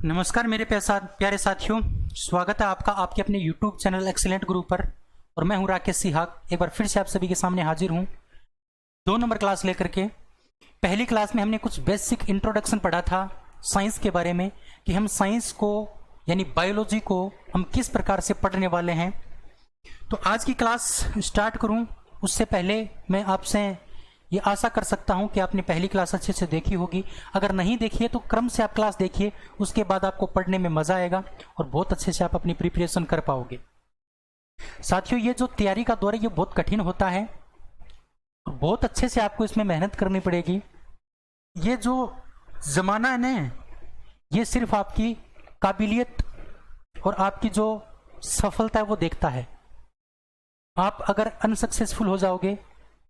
नमस्कार मेरे प्यारे साथियों, स्वागत है आपका आपके अपने YouTube चैनल एक्सीलेंट गुरु पर। और मैं हूं राकेश सिहाग, एक बार फिर से आप सभी के सामने हाजिर हूं 2 नंबर क्लास लेकर के। पहली क्लास में हमने कुछ बेसिक इंट्रोडक्शन पढ़ा था साइंस के बारे में कि हम साइंस को यानी बायोलॉजी को हम किस प्रकार से पढ़ने वाले हैं। तो आज की क्लास स्टार्ट करूँ उससे पहले मैं आपसे ये आशा कर सकता हूं कि आपने पहली क्लास अच्छे से देखी होगी। अगर नहीं देखी है तो क्रम से आप क्लास देखिए, उसके बाद आपको पढ़ने में मज़ा आएगा और बहुत अच्छे से आप अपनी प्रिपरेशन कर पाओगे। साथियों, ये जो तैयारी का दौर है ये बहुत कठिन होता है और बहुत अच्छे से आपको इसमें मेहनत करनी पड़ेगी। ये जो ज़माना है ना, ये सिर्फ आपकी काबिलियत और आपकी जो सफलता है वो देखता है। आप अगर अनसक्सेसफुल हो जाओगे,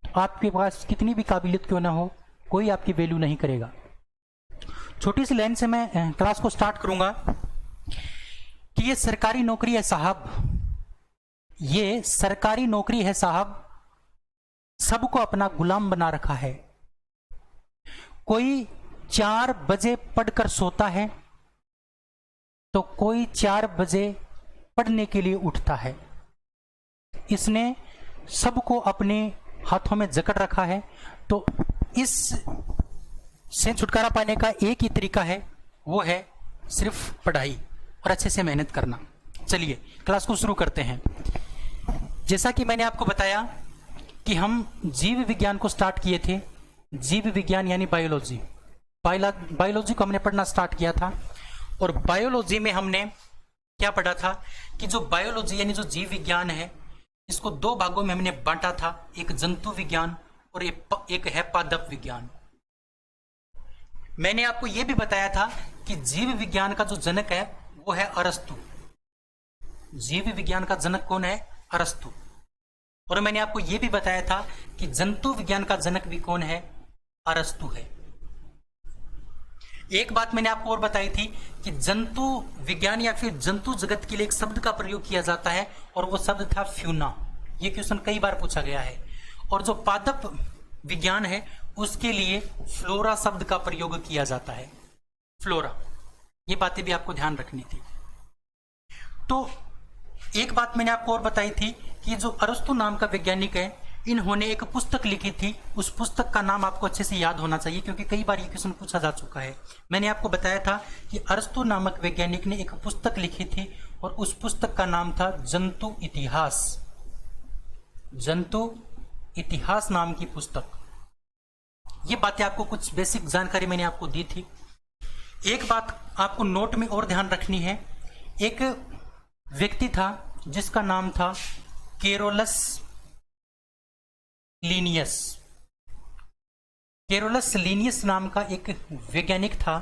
आपके पास कितनी भी काबिलियत क्यों ना हो, कोई आपकी वैल्यू नहीं करेगा। छोटी सी लाइन से मैं क्लास को स्टार्ट करूंगा कि ये सरकारी नौकरी है साहब, ये सरकारी नौकरी है साहब, सबको अपना गुलाम बना रखा है। कोई 4 बजे पढ़कर सोता है तो कोई 4 बजे पढ़ने के लिए उठता है। इसने सबको अपने हाथों में जकड़ रखा है। तो इस से छुटकारा पाने का एक ही तरीका है, वो है सिर्फ पढ़ाई और अच्छे से मेहनत करना। चलिए क्लास को शुरू करते हैं। जैसा कि मैंने आपको बताया कि हम जीव विज्ञान को स्टार्ट किए थे। जीव विज्ञान यानी बायोलॉजी, बायोलॉजी को हमने पढ़ना स्टार्ट किया था। और बायोलॉजी में हमने क्या पढ़ा था कि जो बायोलॉजी यानी जो जीव विज्ञान है, इसको 2 भागों में हमने बांटा था, एक जंतु विज्ञान और एक है पादप विज्ञान। मैंने आपको यह भी बताया था कि जीव विज्ञान का जो जनक है वो है अरस्तु। जीव विज्ञान का जनक कौन है? अरस्तु। और मैंने आपको यह भी बताया था कि जंतु विज्ञान का जनक भी कौन है? अरस्तु है। एक बात मैंने आपको और बताई थी कि जंतु विज्ञान या फिर जंतु जगत के लिए एक शब्द का प्रयोग किया जाता है और वो शब्द था फ्यूना। ये क्वेश्चन कई बार पूछा गया है। और जो पादप विज्ञान है उसके लिए फ्लोरा शब्द का प्रयोग किया जाता है। फ्लोरा, ये बातें भी आपको ध्यान रखनी थी। तो एक बात मैंने आपको और बताई थी कि जो अरस्तु नाम का वैज्ञानिक है, इन्होंने एक पुस्तक लिखी थी। उस पुस्तक का नाम आपको अच्छे से याद होना चाहिए क्योंकि कई बार ये क्वेश्चन पूछा जा चुका है। मैंने आपको बताया था कि अरस्तु नामक वैज्ञानिक ने एक पुस्तक लिखी थी और उस पुस्तक का नाम था जंतु इतिहास। जंतु इतिहास नाम की पुस्तक। ये बातें आपको कुछ बेसिक जानकारी मैंने आपको दी थी। एक बात आपको नोट में और ध्यान रखनी है। एक व्यक्ति था जिसका नाम था केरोलस लीनियस। केरोलस लीनियस नाम का एक वैज्ञानिक था।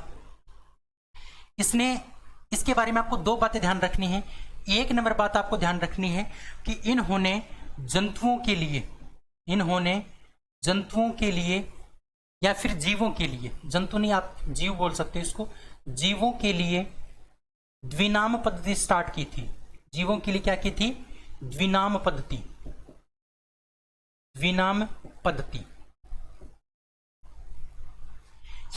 इसके बारे में आपको 2 बातें ध्यान रखनी है। एक नंबर बात आपको ध्यान रखनी है कि इन्होंने जंतुओं के लिए या फिर जीवों के लिए, जंतु नहीं आप जीव बोल सकते इसको, जीवों के लिए द्विनाम पद्धति स्टार्ट की थी। जीवों के लिए क्या की थी? द्विनाम पद्धति। द्विनाम पद्धति,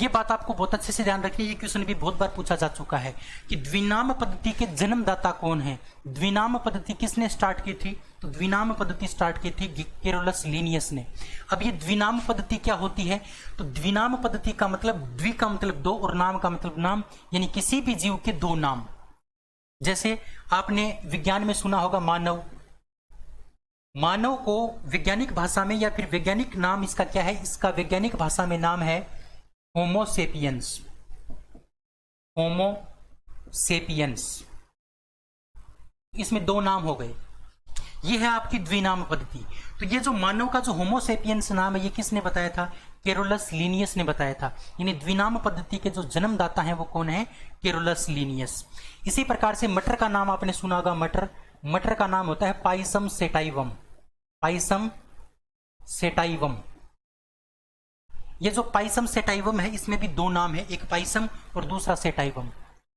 ये बात आपको बहुत अच्छे से ध्यान रखनी है। ये क्वेश्चन भी बहुत बार पूछा जा चुका है कि द्विनाम पद्धति के जन्मदाता कौन है। द्विनाम पद्धति किसने स्टार्ट की थी? तो द्विनाम पद्धति स्टार्ट की थी केरोलस लीनियस ने। अब ये द्विनाम पद्धति क्या होती है? तो द्विनाम पद्धति का मतलब, द्वि का मतलब 2 और नाम का मतलब नाम, यानी किसी भी जीव के 2 नाम। जैसे आपने विज्ञान में सुना होगा मानव। मानव को वैज्ञानिक भाषा में या फिर वैज्ञानिक नाम इसका क्या है? इसका वैज्ञानिक भाषा में नाम है होमो सेपियंस। होमो सेपियंस, इसमें 2 नाम हो गए। ये है आपकी द्विनाम पद्धति। तो ये जो मानव का जो होमो सेपियंस नाम है, ये किसने बताया था? केरोलस लीनियस ने बताया था। यानी द्विनाम पद्धति के जो जन्मदाता हैं वो कौन है? Carolus Linnaeus. इसी प्रकार से मटर का नाम आपने सुना होगा। मटर का नाम होता है पाइसम सेटाइवम। Pisum sativum. ये जो पाइसम सेटाइवम है, इसमें भी 2 नाम है, एक पाइसम और दूसरा सेटाइवम।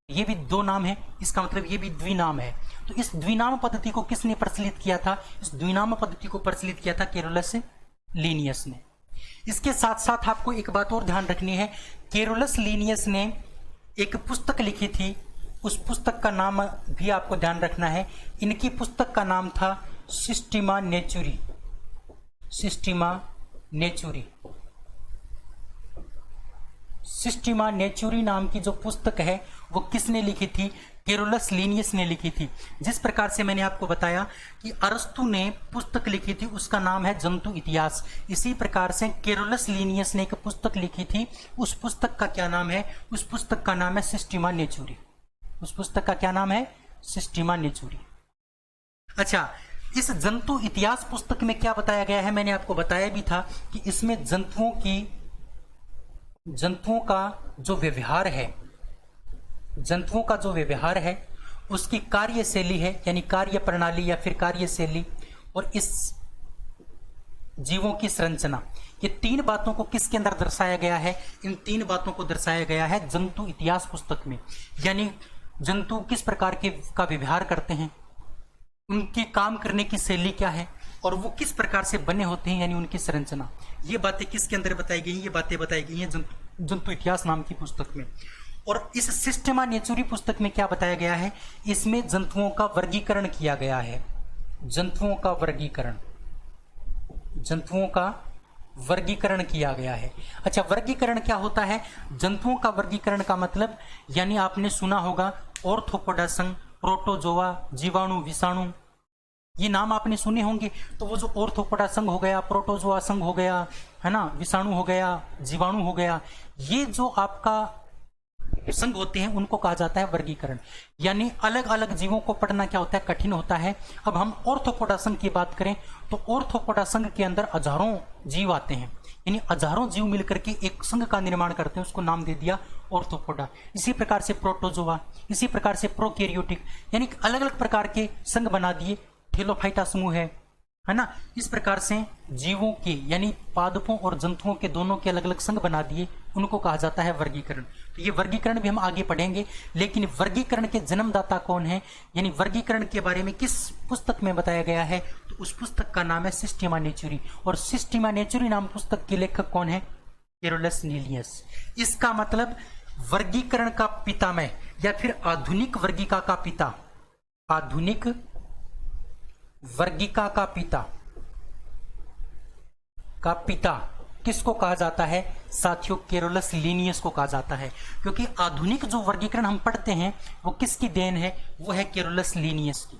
ये भी 2 नाम है, इसका मतलब ये भी द्विनाम है। तो इस द्विनाम पद्धति को किसने प्रचलित किया था? इस द्विनाम पद्धति को प्रचलित किया था केरोलस लीनियस ने। इसके साथ साथ आपको एक बात और ध्यान रखनी है, केरोलस लीनियस ने एक पुस्तक लिखी थी उस पुस्तक का नाम भी आपको ध्यान रखना है। इनकी पुस्तक का नाम था सिस्टीमा नेचुरी। सिस्टीमा नेचुरी। सिस्टीमा नेचुरी नाम की जो पुस्तक है वो किसने लिखी थी? केरोलस लीनियस ने लिखी थी। जिस प्रकार से मैंने आपको बताया कि अरस्तु ने पुस्तक लिखी थी उसका नाम है जंतु इतिहास, इसी प्रकार से केरोलस लीनियस ने एक पुस्तक लिखी थी, उस पुस्तक का क्या नाम है? उस पुस्तक का नाम है सिस्टीमा नेचुरी। उस पुस्तक का क्या नाम है? सिस्टीमा नेचुरी। अच्छा, इस जंतु इतिहास पुस्तक में क्या बताया गया है? मैंने आपको बताया भी था कि इसमें जंतुओं का जो व्यवहार है, जंतुओं का जो व्यवहार है उसकी कार्यशैली है, यानी कार्य प्रणाली या फिर कार्यशैली, और इस जीवों की संरचना, ये तीन बातों को किसके अंदर दर्शाया गया है? इन तीन बातों को दर्शाया गया है जंतु इतिहास पुस्तक में। यानी जंतु किस प्रकार के का व्यवहार करते हैं, उनके काम करने की शैली क्या है, और वो किस प्रकार से बने होते हैं, यानी उनकी संरचना। ये बातें किसके अंदर बताई गई? ये बातें बताई गई हैं जंतु इतिहास नाम की पुस्तक में। और इस सिस्टेमा नेचुरी पुस्तक में क्या बताया गया है? इसमें जंतुओं का वर्गीकरण किया गया है। जंतुओं का वर्गीकरण, जंतुओं का वर्गीकरण किया गया है। अच्छा, वर्गीकरण क्या होता है? जंतुओं का वर्गीकरण का मतलब, यानी आपने सुना होगा ऑर्थोपोडा संघ, प्रोटोजोआ, जीवाणु, विषाणु, ये नाम आपने सुने होंगे। तो वो जो ऑर्थोपोडा संघ हो गया, प्रोटोजोआ संघ हो गया, है ना, विषाणु हो गया, जीवाणु हो गया, ये जो आपका संघ होते हैं उनको कहा जाता है वर्गीकरण। यानी अलग अलग जीवों को पढ़ना क्या होता है? कठिन होता है। अब हम ऑर्थोपोडा संघ की बात करें तो ऑर्थोपोडा संघ के अंदर हजारों जीव आते हैं, यानी हजारों जीव मिलकर के एक संघ का निर्माण करते हैं, उसको नाम दे दिया ऑर्थोपोडा। इसी प्रकार से प्रोटोजोआ, इसी प्रकार से प्रोकैरियोटिक, यानी अलग अलग प्रकार के संघ बना दिए। थैलोफाइटा समूह है ना, इस प्रकार से जीवों के, यानी पादपों और जंतुओं के दोनों के अलग अलग संघ बना दिए, उनको कहा जाता है वर्गीकरण। तो ये वर्गीकरण भी हम आगे पढ़ेंगे, लेकिन वर्गीकरण के जन्मदाता कौन है, यानी वर्गीकरण के बारे में किस पुस्तक में बताया गया है? तो उस पुस्तक का नाम है सिस्टीमा नेचुरी। और सिस्टीमा नेचुरी नाम पुस्तक के लेखक कौन है? Carolus Linnaeus. इसका मतलब वर्गीकरण का पितामह या फिर आधुनिक वर्गीका का पिता, आधुनिक वर्गीका का पिता किसको कहा जाता है? साथियों, केरोलस लीनियस को कहा जाता है। क्योंकि आधुनिक जो वर्गीकरण हम पढ़ते हैं वो किसकी देन है? वो है केरोलस लीनियस की।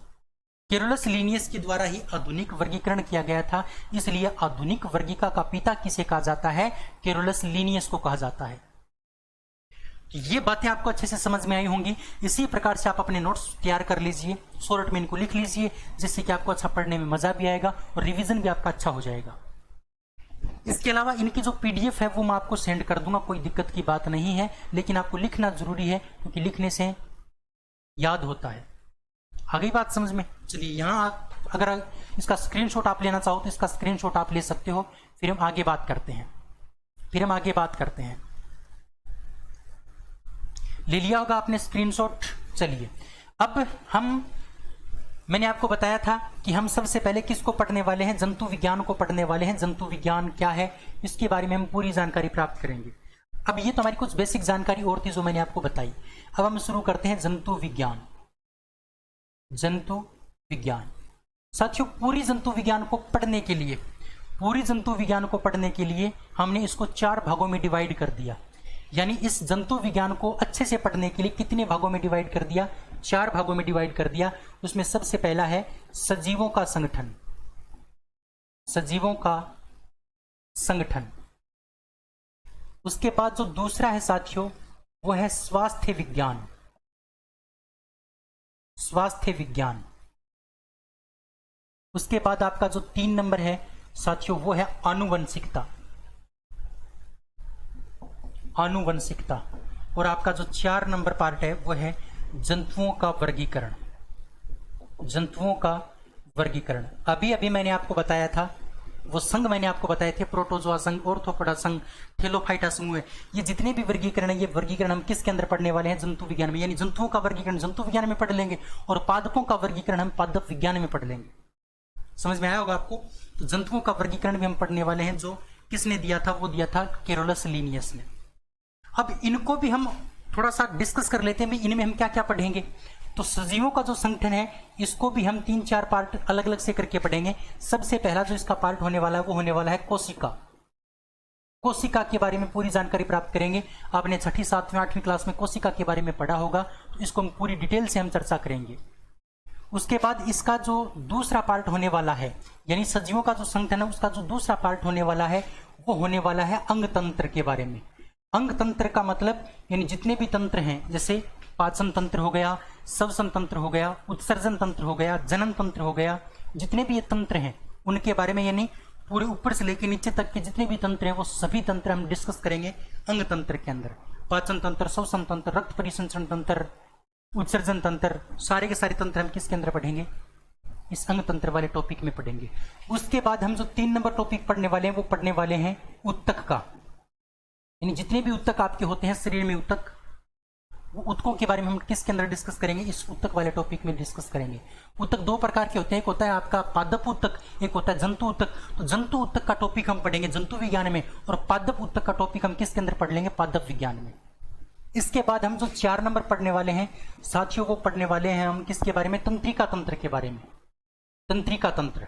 केरोलस लीनियस के द्वारा ही आधुनिक वर्गीकरण किया गया था, इसलिए आधुनिक वर्गीका का पिता किसे कहा जाता है? केरोलस लीनियस को कहा जाता है। ये बातें आपको अच्छे से समझ में आई होंगी। इसी प्रकार से आप अपने नोट्स तैयार कर लीजिए, शॉर्ट में इनको लिख लीजिए, जिससे कि आपको अच्छा पढ़ने में मजा भी आएगा और रिवीजन भी आपका अच्छा हो जाएगा। इसके अलावा इनकी जो पीडीएफ है वो मैं आपको सेंड कर दूंगा, कोई दिक्कत की बात नहीं है, लेकिन आपको लिखना जरूरी है क्योंकि लिखने से याद होता है। आ गई बात समझ में? चलिए, यहाँ अगर इसका स्क्रीनशॉट आप लेना चाहो तो इसका स्क्रीनशॉट आप ले सकते हो, फिर हम आगे बात करते हैं। ले लिया होगा आपने स्क्रीनशॉट। चलिए, अब मैंने आपको बताया था कि हम सबसे पहले किसको पढ़ने वाले हैं? जंतु विज्ञान को पढ़ने वाले हैं। जंतु विज्ञान क्या है इसके बारे में हम पूरी जानकारी प्राप्त करेंगे। अब ये तो हमारी कुछ बेसिक जानकारी और थी जो मैंने आपको बताई। अब हम शुरू करते हैं जंतु विज्ञान। जंतु विज्ञान साथियों, पूरी जंतु विज्ञान को पढ़ने के लिए हमने इसको 4 भागों में डिवाइड कर दिया। यानी इस जंतु विज्ञान को अच्छे से पढ़ने के लिए कितने भागों में डिवाइड कर दिया? 4 भागों में डिवाइड कर दिया। उसमें सबसे पहला है सजीवों का संगठन। सजीवों का संगठन। उसके बाद जो दूसरा है साथियों वो है स्वास्थ्य विज्ञान। स्वास्थ्य विज्ञान। उसके बाद आपका जो 3 नंबर है साथियों वो है आनुवंशिकता। आनुवंशिकता। और आपका जो 4 नंबर पार्ट है वो है जंतुओं का वर्गीकरण। जंतुओं का वर्गीकरण। अभी मैंने आपको बताया था, वो संघ मैंने आपको बताए थे, प्रोटोजोआ संघ, ऑर्थोपोडा संघ, थैलोफाइटा समूह। ये जितने भी वर्गीकरण है, ये वर्गीकरण हम किसके अंदर पढ़ने वाले हैं? जंतु विज्ञान में। यानी जंतुओं का वर्गीकरण जंतु विज्ञान में पढ़ लेंगे और पादपों का वर्गीकरण हम पादप विज्ञान में पढ़ लेंगे। समझ में आया होगा आपको? तो जंतुओं का वर्गीकरण भी हम पढ़ने वाले हैं, जो किसने दिया था? वो दिया था केरोलस लीनियस ने। अब इनको भी हम थोड़ा सा डिस्कस कर लेते हैं इनमें हम क्या क्या पढ़ेंगे। तो सजीवों का जो संगठन है इसको भी हम 3-4 पार्ट अलग अलग से करके पढ़ेंगे। सबसे पहला जो इसका पार्ट होने वाला है वो होने वाला है कोशिका। कोशिका के बारे में पूरी जानकारी प्राप्त करेंगे। आपने 6ठी 7वीं 8वीं क्लास में कोशिका के बारे में पढ़ा होगा, तो इसको हम पूरी डिटेल से हम चर्चा करेंगे। उसके बाद इसका जो दूसरा पार्ट होने वाला है, यानी सजीवों का जो संगठन है उसका जो दूसरा पार्ट होने वाला है वो होने वाला है अंग तंत्र के बारे में। अंग तंत्र का मतलब यानी जितने भी तंत्र हैं, जैसे पाचन तंत्र हो गया, श्वसन तंत्र हो गया, उत्सर्जन तंत्र हो गया, जनन तंत्र हो गया, जितने भी ये तंत्र हैं उनके बारे में, यानी पूरे ऊपर से लेकर नीचे तक के जितने भी तंत्र हैं वो सभी तंत्र हम डिस्कस करेंगे अंग तंत्र के अंदर। पाचन तंत्र, श्वसन तंत्र, रक्त परिसंचरण तंत्र, उत्सर्जन तंत्र, सारे के सारे तंत्र हम किसके अंदर पढ़ेंगे, इस अंग तंत्र वाले टॉपिक में पढ़ेंगे। उसके बाद हम जो 3 नंबर टॉपिक पढ़ने वाले हैं वो पढ़ने वाले हैं उत्तक का, यानी जितने भी उत्तक आपके होते हैं शरीर में उत्तक, वो उत्तकों के बारे में हम किसके अंदर डिस्कस करेंगे, इस उत्तक वाले टॉपिक में डिस्कस करेंगे। उत्तक 2 प्रकार के होते हैं, एक होता है आपका पादप उत्तक, एक होता है जंतु उत्तक। तो जंतु उत्तक का टॉपिक हम पढ़ेंगे जंतु विज्ञान में, और पादप उत्तक का टॉपिक हम किसके अंदर पढ़ लेंगे, पादप विज्ञान में। इसके बाद हम जो 4 नंबर पढ़ने वाले हैं साथियों, वो पढ़ने वाले हैं हम किसके बारे में, तंत्रिका तंत्र के बारे में। तंत्रिका तंत्र,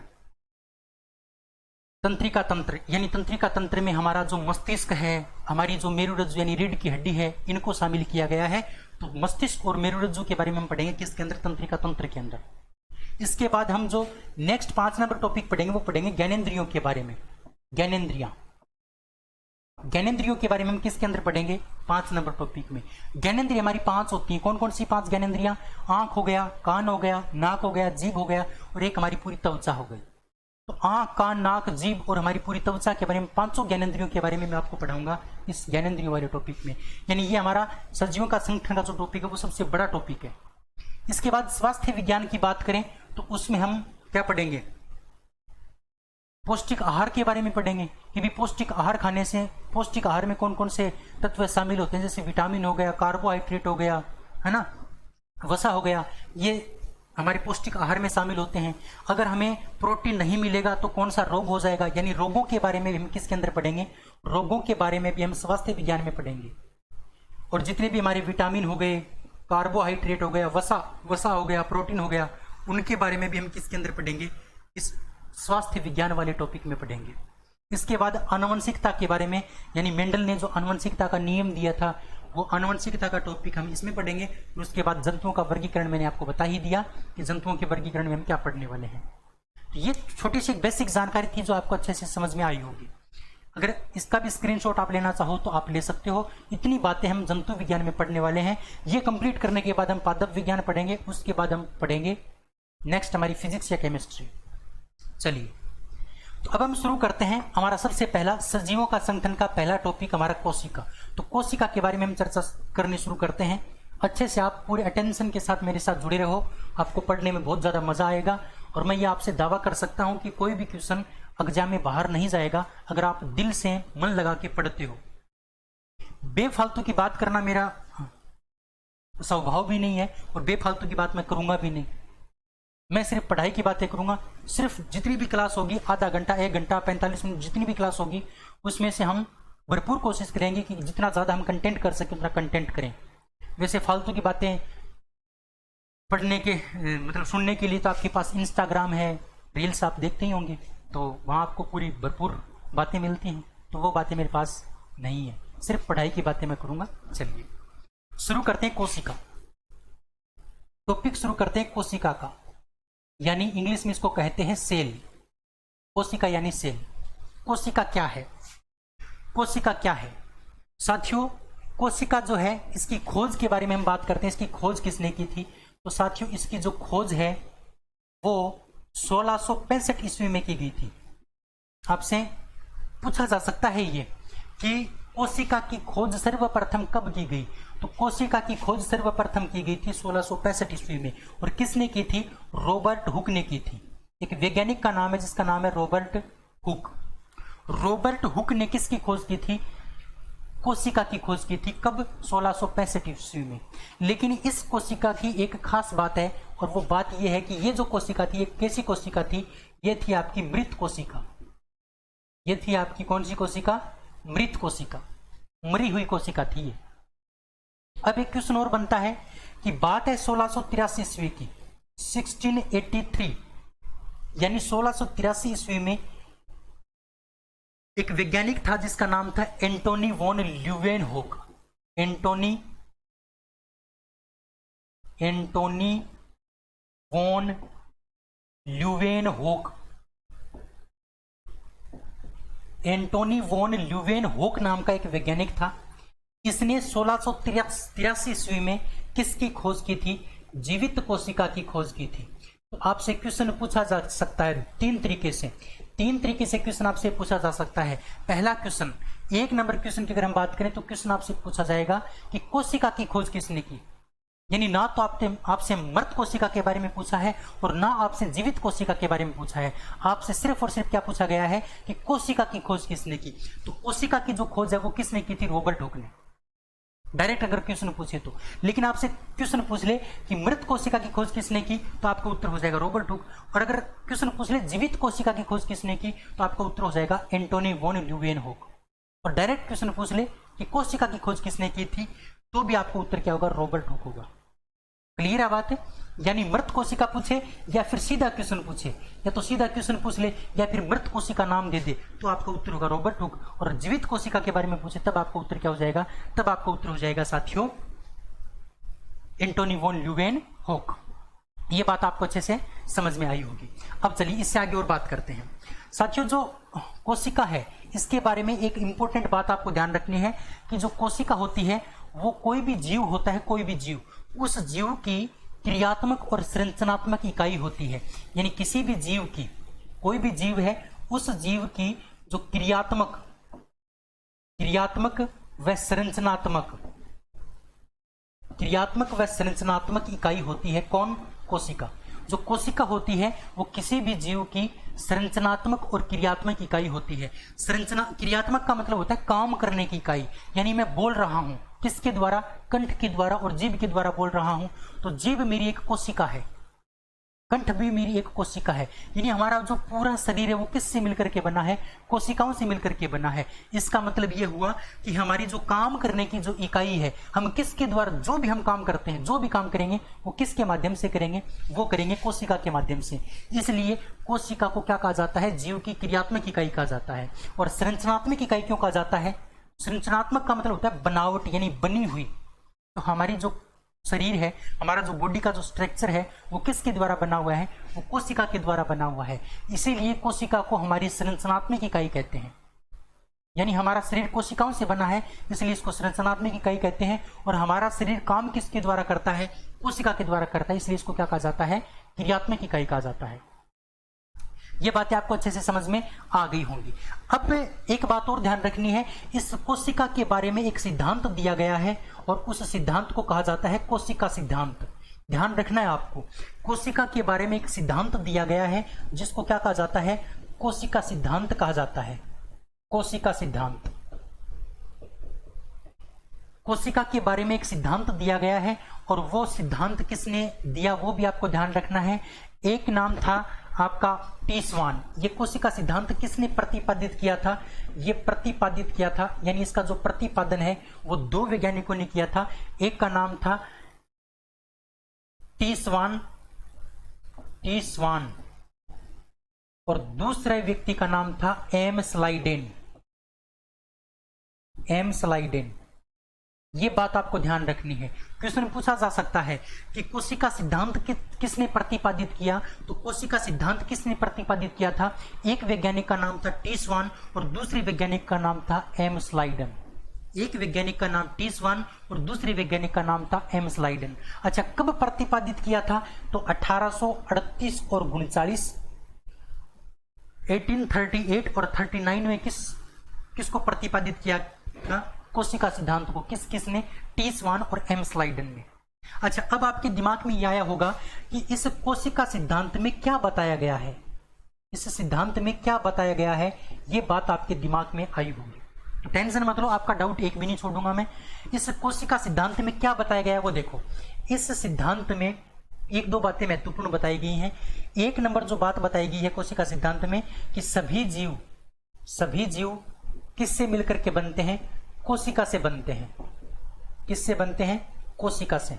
तंत्रिका तंत्र यानी तंत्रिका तंत्र में हमारा जो मस्तिष्क है, हमारी जो मेरुरज्जु यानी रीढ़ की हड्डी है, इनको शामिल किया गया है। तो मस्तिष्क और मेरुरज्जु के बारे में हम पढ़ेंगे किसके अंदर, तंत्रिका तंत्र के अंदर। इसके बाद हम जो नेक्स्ट 5 नंबर टॉपिक पढ़ेंगे वो पढ़ेंगे ज्ञानेंद्रियों के बारे में। ज्ञानेंद्रियां, ज्ञानेंद्रियों के बारे में हम किसके अंदर पढ़ेंगे, 5 नंबर टॉपिक में। ज्ञानेंद्रिय हमारी 5 होती हैं। कौन कौन सी 5 ज्ञानेंद्रियां, आंख हो गया, कान हो गया, नाक हो गया, जीभ हो गया, और एक हमारी पूरी त्वचा हो गई। तो आंख, कान, नाक, जीभ और हमारी पूरी त्वचा के बारे में 500 ज्ञानेंद्रियों के बारे में मैं आपको पढ़ाऊंगा इस ज्ञानेंद्रियों वाले टॉपिक में। यानी ये हमारा सजीवों का संगठन का जो टॉपिक है वो सबसे बड़ा टॉपिक है। इसके बाद स्वास्थ्य विज्ञान की बात करें तो उसमें हम क्या पढ़ेंगे, पौष्टिक आहार के बारे में पढ़ेंगे कि भी पौष्टिक आहार खाने से, पौष्टिक आहार में कौन कौन से तत्व शामिल होते हैं, जैसे विटामिन हो गया, कार्बोहाइड्रेट हो गया, है ना, वसा हो गया, ये हमारे पौष्टिक आहार में शामिल होते हैं। अगर हमें प्रोटीन नहीं मिलेगा तो कौन सा रोग हो जाएगा, यानी रोगों के बारे में भी हम किसके अंदर पढ़ेंगे, रोगों के बारे में भी हम स्वास्थ्य विज्ञान में पढ़ेंगे। और जितने भी हमारे विटामिन हो गए, कार्बोहाइड्रेट हो गया, वसा हो गया, प्रोटीन हो गया, उनके बारे में भी हम किसके अंदर पढ़ेंगे, इस स्वास्थ्य विज्ञान वाले टॉपिक में पढ़ेंगे। इसके बाद आनुवंशिकता के बारे में, यानी मेंडल ने जो आनुवंशिकता का नियम दिया था वो आनुवंशिकता का टॉपिक हम इसमें पढ़ेंगे। और उसके बाद जंतुओं का वर्गीकरण मैंने आपको बता ही दिया कि जंतुओं के वर्गीकरण में हम क्या पढ़ने वाले हैं। तो ये छोटी सी बेसिक जानकारी थी जो आपको अच्छे से समझ में आई होगी। अगर इसका भी स्क्रीनशॉट आप लेना चाहो तो आप ले सकते हो। इतनी बातें हम जंतु विज्ञान में पढ़ने वाले हैं। ये कंप्लीट करने के बाद हम पादप विज्ञान पढ़ेंगे, उसके बाद हम पढ़ेंगे नेक्स्ट हमारी फिजिक्स या केमिस्ट्री। चलिए तो अब हम शुरू करते हैं। हमारा सबसे पहला सजीवों का संगठन का पहला टॉपिक हमारा कोशिका। तो कोशिका के बारे में हम चर्चा करनी शुरू करते हैं। अच्छे से आप पूरे अटेंशन के साथ मेरे साथ जुड़े रहो, आपको पढ़ने में बहुत ज़्यादा मज़ा आएगा। और मैं ये आपसे दावा कर सकता हूँ कि कोई भी क्वेश्चन एग्जाम में बाहर नहीं जाएगा अगर आप दिल से मन लगा के पढ़ते हो। बेफालतू की बात करना मेरा स्वभाव भी नहीं है और बेफालतू की बात मैं करूँगा भी नहीं। मैं सिर्फ पढ़ाई की बातें करूंगा। सिर्फ जितनी भी क्लास होगी, आधा घंटा, 1 घंटा, 45 मिनट, जितनी भी क्लास होगी उसमें से हम भरपूर कोशिश करेंगे कि जितना ज़्यादा हम कंटेंट कर सकें उतना कंटेंट करें। वैसे फालतू की बातें पढ़ने के मतलब सुनने के लिए तो आपके पास इंस्टाग्राम है, रील्स आप देखते ही होंगे, तो वहाँ आपको पूरी भरपूर बातें मिलती हैं। तो वो बातें मेरे पास नहीं है, सिर्फ पढ़ाई की बातें मैं करूँगा। चलिए शुरू करते हैं कोशिका। टॉपिक शुरू करते हैं कोशिका का, यानी इंग्लिश में इसको कहते हैं सेल। कोशिका यानी सेल। कोशिका क्या है, कोशिका क्या है साथियों? कोशिका जो है इसकी खोज के बारे में हम बात करते हैं। इसकी खोज किसने की थी? तो साथियों इसकी जो खोज है वो 1665 ईस्वी में की गई थी। आपसे पूछा जा सकता है ये कि कोशिका की खोज सर्वप्रथम कब की गई? तो कोशिका की खोज सर्वप्रथम की गई थी 1665 ईस्वी में। और किसने की थी? रॉबर्ट हुक ने की थी। एक वैज्ञानिक का नाम है जिसका नाम है रॉबर्ट हुक। रॉबर्ट हुक ने किसकी खोज की थी? कोशिका की खोज की थी। कब? 1665 ईस्वी में। लेकिन इस कोशिका की एक खास बात है, और वो बात यह है कि ये जो कोशिका थी, ये कैसी कोशिका थी? ये थी आपकी मृत कोशिका। ये थी आपकी कौन सी कोशिका? मृत कोशिका, मरी हुई कोशिका थी ये। अब एक क्वेश्चन और बनता है कि बात है 1683 ईस्वी की, 1683, यानी 1683 ईस्वी में एक वैज्ञानिक था जिसका नाम था Antonie van Leeuwenhoek. Antonie van Leeuwenhoek. Antonie van Leeuwenhoek नाम का एक वैज्ञानिक था। इसने 1683 ईस्वी में किसकी खोज की थी? जीवित कोशिका की खोज की थी। तो आपसे क्वेश्चन पूछा जा सकता है तीन तरीके से क्वेश्चन आपसे पूछा जा सकता है। पहला क्वेश्चन, 1 नंबर क्वेश्चन की अगर हम बात करें तो क्वेश्चन आपसे पूछा जाएगा कि कोशिका की खोज किसने की, यानी ना तो आपसे मृत कोशिका के बारे में पूछा है और ना आपसे जीवित कोशिका के बारे में पूछा है। आपसे सिर्फ और सिर्फ क्या पूछा गया है कि कोशिका की खोज किसने की। तो कोशिका की जो खोज है वो किसने की थी? रॉबर्ट हुक ने। डायरेक्ट अगर क्वेश्चन पूछे तो, लेकिन आपसे क्वेश्चन पूछ ले कि मृत कोशिका की खोज किसने की तो आपका उत्तर हो जाएगा रॉबर्ट हुक। और अगर क्वेश्चन पूछ ले जीवित कोशिका की खोज किसने की तो आपका उत्तर हो जाएगा एंटोनी वॉन ल्यूवेनहोक। और डायरेक्ट क्वेश्चन पूछ ले कि कोशिका की खोज किसने की थी तो भी आपका उत्तर क्या होगा? रॉबर्ट हुक होगा। क्लियर है बात है? यानी मृत कोशिका पूछे या फिर सीधा क्वेश्चन पूछे, या तो सीधा क्वेश्चन पूछ ले या फिर मृत कोशिका नाम दे दे तो आपका उत्तर होगा रॉबर्ट हुक। और जीवित कोशिका के बारे में पूछे तब आपका उत्तर क्या हो जाएगा? तब आपका उत्तर हो जाएगा साथियों एंटोनी वॉन ल्यूवेनहोक। ये बात आपको अच्छे से समझ में आई होगी। अब चलिए इससे आगे और बात करते हैं। साथियों जो कोशिका है इसके बारे में एक इंपॉर्टेंट बात आपको ध्यान रखनी है कि जो कोशिका होती है वो कोई भी जीव होता है, कोई भी जीव, उस जीव की क्रियात्मक और संरचनात्मक इकाई होती है। यानी किसी भी जीव की, कोई भी जीव है उस जीव की जो क्रियात्मक व संरचनात्मक इकाई होती है। कौन? कोशिका। जो कोशिका होती है वो किसी भी जीव की संरचनात्मक और क्रियात्मक इकाई होती है। क्रियात्मक का मतलब होता है काम करने की इकाई, यानी मैं बोल रहा हूं किसके द्वारा? कंठ के द्वारा और जीभ के द्वारा बोल रहा हूं, तो जीभ मेरी एक कोशिका है, कंठ भी मेरी एक कोशिका है। यानी हमारा जो पूरा शरीर है वो किससे मिलकर के बना है? कोशिकाओं से मिलकर के बना है। इसका मतलब ये हुआ कि हमारी जो काम करने की जो इकाई है, हम किसके द्वारा जो भी हम काम करते हैं, जो भी काम करेंगे वो किसके माध्यम से करेंगे? वो करेंगे कोशिका के माध्यम से। इसलिए कोशिका को क्या कहा जाता है? जीव की क्रियात्मक इकाई कहा जाता है। और संरचनात्मक इकाई क्यों कहा जाता है? संरचनात्मक का मतलब होता है बनावट, यानी बनी हुई। तो हमारी जो शरीर है, हमारा जो बॉडी का जो स्ट्रक्चर है वो किसके द्वारा बना हुआ है? वो कोशिका के द्वारा बना हुआ है। इसीलिए कोशिका को हमारी संरचनात्मक इकाई कहते हैं। यानी हमारा शरीर कोशिकाओं से बना है, इसलिए इसको संरचनात्मक इकाई कहते हैं। और हमारा शरीर काम किसके द्वारा करता है? कोशिका के द्वारा करता है, इसलिए इसको क्या कहा जाता है? क्रियात्मक इकाई कहा जाता है। ये बातें आपको अच्छे से समझ में आ गई होंगी। अब एक बात और ध्यान रखनी है, इस कोशिका के बारे में एक सिद्धांत दिया गया है और उस सिद्धांत को कहा जाता है कोशिका सिद्धांत। ध्यान रखना है आपको, कोशिका के बारे में एक सिद्धांत दिया गया है जिसको क्या कहा जाता है? कोशिका सिद्धांत कहा जाता है। कोशिका सिद्धांत। कोशिका के बारे में एक सिद्धांत दिया गया है और वो सिद्धांत किसने दिया वो भी आपको ध्यान रखना है। एक नाम था आपका टी स्वान। ये कोशिका सिद्धांत किसने प्रतिपादित किया था? ये प्रतिपादित किया था, यानी इसका जो प्रतिपादन है वो 2 वैज्ञानिकों ने किया था। एक का नाम था टी स्वान और दूसरे व्यक्ति का नाम था एम स्लाइडेन। ये बात आपको ध्यान रखनी है। क्वेश्चन पूछा जा सकता है कि कोशिका सिद्धांत किसने प्रतिपादित किया? तो कोशिका सिद्धांत किसने प्रतिपादित किया था? एक वैज्ञानिक का नाम था टी स्वान और दूसरे वैज्ञानिक का नाम था एम स्लाइडन। एक वैज्ञानिक का नाम टी स्वान और दूसरे वैज्ञानिक का नाम था एम स्लाइडन। अच्छा, कब प्रतिपादित किया था? तो 1838 और 39, 1838 और 39 में किसको प्रतिपादित किया था? कोशिका सिद्धांत को किसने? टी स्वान और एम स्लाइडन ने। अच्छा, अब आपके दिमाग में यह आया होगा कि इस कोशिका सिद्धांत में क्या बताया गया है? इस सिद्धांत में क्या बताया गया है, ये बात आपके दिमाग में आई होगी। तो टेंशन मत लो, आपका डाउट एक भी नहीं छोड़ूंगा मैं। इस कोशिका सिद्धांत में क्या बताया गया है वो देखो। इस सिद्धांत में 1-2 बातें महत्वपूर्ण बताई गई हैं। 1 नंबर जो बात बताई गई है कोशिका सिद्धांत में कि सभी जीव किससे मिलकर के बनते हैं? कोशिका से बनते हैं। किससे बनते हैं? कोशिका से,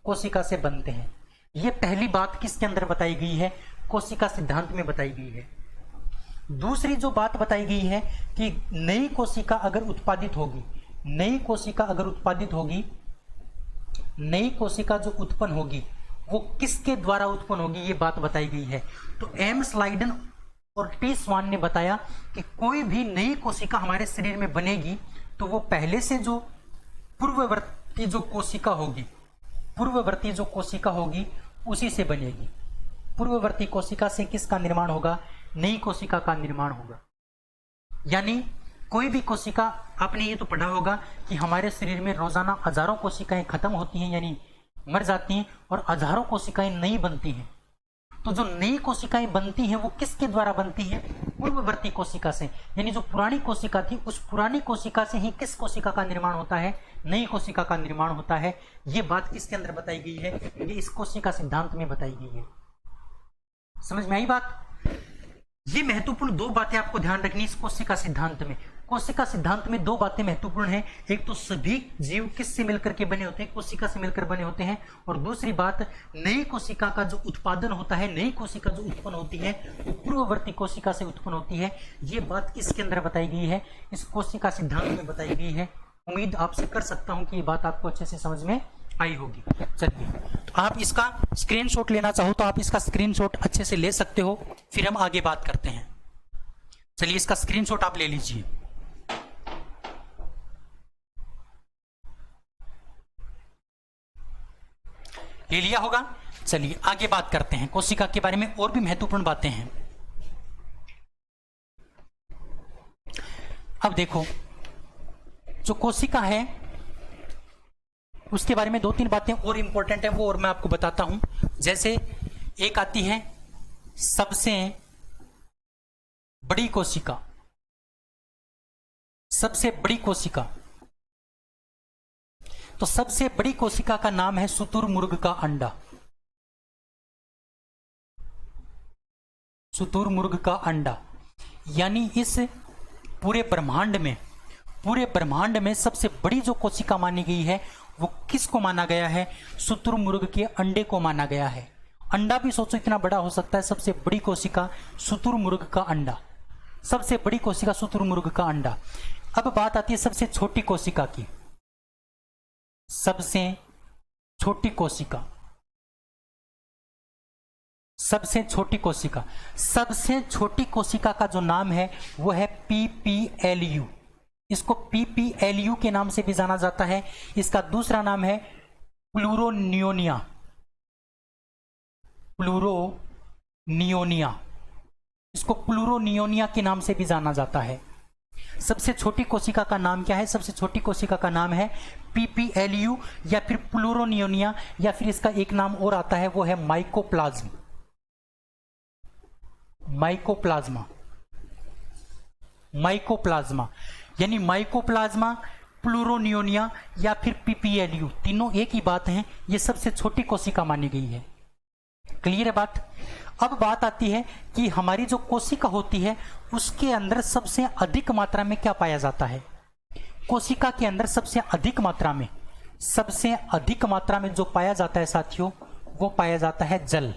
कोशिका से बनते हैं। ये पहली बात किसके अंदर बताई गई है? कोशिका सिद्धांत में बताई गई है। दूसरी जो बात बताई गई है कि नई कोशिका अगर उत्पादित होगी, नई कोशिका अगर उत्पादित होगी, नई कोशिका जो उत्पन्न होगी वो किसके द्वारा उत्पन्न होगी, ये बात बताई गई है। तो एम स्लाइडन और टी स्वान ने बताया कि कोई भी नई कोशिका हमारे शरीर में बनेगी तो वो पहले से जो पूर्ववर्ती जो कोशिका होगी, पूर्ववर्ती जो कोशिका होगी उसी से बनेगी। पूर्ववर्ती कोशिका से किसका निर्माण होगा? नई कोशिका का निर्माण होगा। यानी कोई भी कोशिका, आपने ये तो पढ़ा होगा कि हमारे शरीर में रोजाना हजारों कोशिकाएं खत्म होती हैं, यानी मर जाती हैं, और हजारों कोशिकाएं नई बनती हैं। तो जो नई कोशिकाएं बनती हैं वो किसके द्वारा बनती हैं? पूर्ववर्ती कोशिका से। यानी जो पुरानी कोशिका थी उस पुरानी कोशिका से ही किस कोशिका का निर्माण होता है? नई कोशिका का निर्माण होता है। ये बात किसके अंदर बताई गई है? ये इस कोशिका सिद्धांत में बताई गई है। समझ में आई बात? ये महत्वपूर्ण दो बातें आपको ध्यान रखनी इस कोशिका सिद्धांत में। कोशिका सिद्धांत में दो बातें महत्वपूर्ण हैं। एक तो सभी जीव किससे मिलकर के बने होते हैं? कोशिका से मिलकर बने होते हैं। और दूसरी बात, नई कोशिका का जो उत्पादन होता है, नई कोशिका जो उत्पन्न होती है वो पूर्ववर्ती कोशिका से उत्पन्न होती है। ये बात किसके अंदर बताई गई है? इस कोशिका सिद्धांत में बताई गई है। उम्मीद आपसे कर सकता हूं कि ये बात आपको अच्छे से समझ में आई होगी। चलिए, तो आप इसका स्क्रीनशॉट लेना चाहो तो आप इसका स्क्रीनशॉट अच्छे से ले सकते हो, फिर हम आगे बात करते हैं। चलिए, इसका स्क्रीनशॉट आप ले लीजिए। ले लिया होगा। चलिए आगे बात करते हैं। कोशिका के बारे में और भी महत्वपूर्ण बातें हैं। अब देखो, जो कोशिका है उसके बारे में दो तीन बातें और इंपॉर्टेंट है, वो और मैं आपको बताता हूं। जैसे एक आती है सबसे बड़ी कोशिका। सबसे बड़ी कोशिका, तो सबसे बड़ी कोशिका का नाम है शुतुरमुर्ग का अंडा। शुतुरमुर्ग का अंडा। यानी इस पूरे ब्रह्मांड में सबसे बड़ी जो कोशिका मानी गई है वो किसको माना गया है? शुतुरमुर्ग के अंडे को माना गया है। अंडा भी सोचो इतना बड़ा हो सकता है। सबसे बड़ी कोशिका शुतुरमुर्ग का अंडा, सबसे बड़ी कोशिका शुतुरमुर्ग का अंडा। अब बात आती है सबसे छोटी कोशिका की। सबसे छोटी कोशिका, सबसे छोटी कोशिका, सबसे छोटी कोशिका का जो नाम है वो है पीपीएलयू। इसको पीपीएलयू के नाम से भी जाना जाता है। इसका दूसरा नाम है प्लूरोनियोनिया। प्लूरोनियोनिया, इसको प्लूरोनियोनिया के नाम से भी जाना जाता है। सबसे छोटी कोशिका का नाम क्या है? सबसे छोटी कोशिका का नाम है पीपीएलयू या फिर प्लूरोनियोनिया, या फिर इसका एक नाम और आता है वो है माइकोप्लाज्म। माइकोप्लाज्मा, माइकोप्लाज्मा, यानी माइकोप्लाज्मा, प्लूरोनियोनिया या फिर पीपीएलयू, तीनों एक ही बात है। ये सबसे छोटी कोशिका मानी गई है। क्लियर है बात? अब बात आती है कि हमारी जो कोशिका होती है उसके अंदर सबसे अधिक मात्रा में क्या पाया जाता है? कोशिका के अंदर सबसे अधिक मात्रा में जो पाया जाता है साथियों, वो पाया जाता है जल।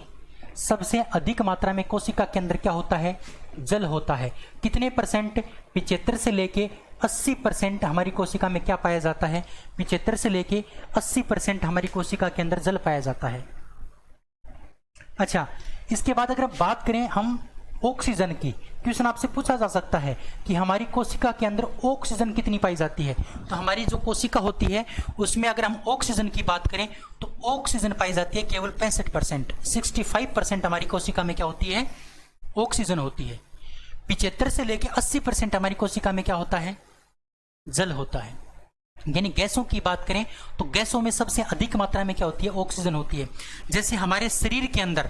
सबसे अधिक मात्रा में कोशिका के अंदर क्या होता है? जल होता है। कितने परसेंट? 75 से लेके 80% हमारी कोशिका में क्या पाया जाता है? 75 से लेके 80% हमारी कोशिका के अंदर जल पाया जाता है। अच्छा, इसके बाद अगर बात करें हम ऑक्सीजन की, क्वेश्चन आपसे पूछा जा सकता है कि हमारी कोशिका के अंदर ऑक्सीजन कितनी पाई जाती है। तो हमारी जो कोशिका होती है उसमें अगर हम ऑक्सीजन की बात करें तो ऑक्सीजन पाई जाती है केवल 65%। 65% हमारी कोशिका में क्या होती है? ऑक्सीजन होती है। 75 से लेकर 80% हमारी कोशिका में क्या होता है? जल होता है। यानी गैसों की बात करें तो गैसों में सबसे अधिक मात्रा में क्या होती है? ऑक्सीजन होती है। जैसे हमारे शरीर के अंदर